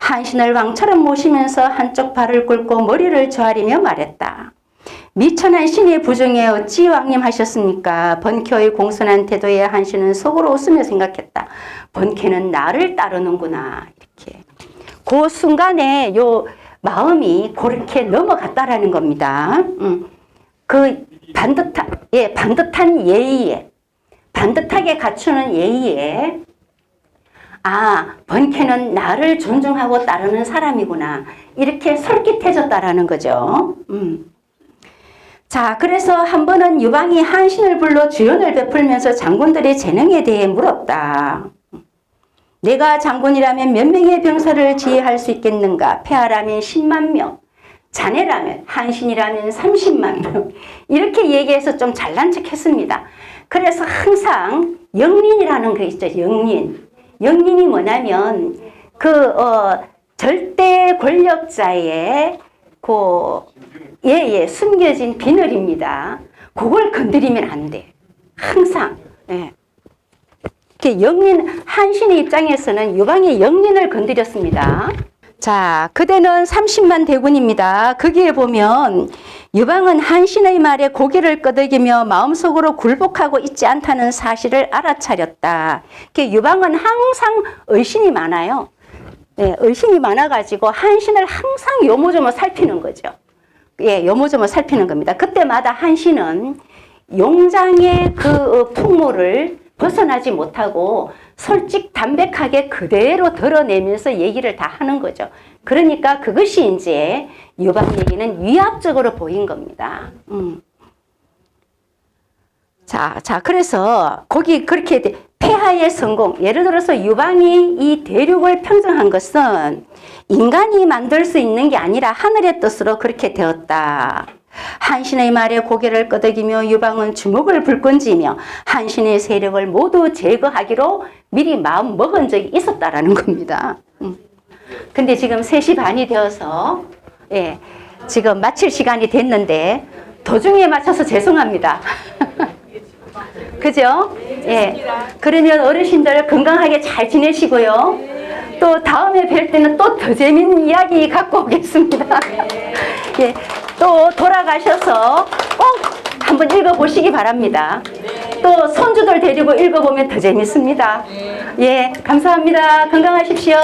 한신을 왕처럼 모시면서 한쪽 발을 꿇고 머리를 조아리며 말했다. 미천한 신의 부중에 어찌 왕님 하셨습니까? 번쾌의 공손한 태도에 한신은 속으로 웃으며 생각했다. 번쾌는 나를 따르는구나. 이렇게. 그 순간에 요 마음이 그렇게 넘어갔다라는 겁니다. 반듯한 예의에, 반듯하게 갖추는 예의에, 번쾌는 나를 존중하고 따르는 사람이구나. 이렇게 솔깃해졌다라는 거죠. 자, 그래서 한 번은 유방이 한신을 불러 주연을 베풀면서 장군들의 재능에 대해 물었다. 내가 장군이라면 몇 명의 병사를 지휘할 수 있겠는가? 폐하라면 10만 명. 자네라면, 한신이라면 30만 명. 이렇게 얘기해서 좀 잘난 척 했습니다. 그래서 항상 영린이라는 게 있죠. 영린. 영린이 뭐냐면 절대 권력자의 숨겨진 비늘입니다. 그걸 건드리면 안 돼. 항상. 예. 한신의 입장에서는 유방의 영린을 건드렸습니다. 자, 그대는 30만 대군입니다. 거기에 보면 유방은 한신의 말에 고개를 끄덕이며 마음속으로 굴복하고 있지 않다는 사실을 알아차렸다. 유방은 항상 의심이 많아요. 네, 의심이 많아가지고 한신을 항상 요모조모 살피는 거죠. 예, 요모조모 살피는 겁니다. 그때마다 한신은 용장의 그 풍모를 벗어나지 못하고 솔직 담백하게 그대로 드러내면서 얘기를 다 하는 거죠. 그러니까 그것이 이제 유방 얘기는 위압적으로 보인 겁니다. 자, 그래서 거기 그렇게 폐하의 성공, 예를 들어서 유방이 이 대륙을 평정한 것은 인간이 만들 수 있는 게 아니라 하늘의 뜻으로 그렇게 되었다. 한신의 말에 고개를 끄덕이며 유방은 주먹을 불끈쥐며 한신의 세력을 모두 제거하기로 미리 마음 먹은 적이 있었다라는 겁니다. 근데 지금 3시 반이 되어서 예, 지금 마칠 시간이 됐는데 도중에 맞춰서 죄송합니다. 그죠? 예. 그러면 어르신들 건강하게 잘 지내시고요. 또 다음에 뵐 때는 또 더 재밌는 이야기 갖고 오겠습니다. 예. 또 돌아가셔서 꼭 한번 읽어보시기 바랍니다. 또 손주들 데리고 읽어보면 더 재밌습니다. 예. 감사합니다. 건강하십시오.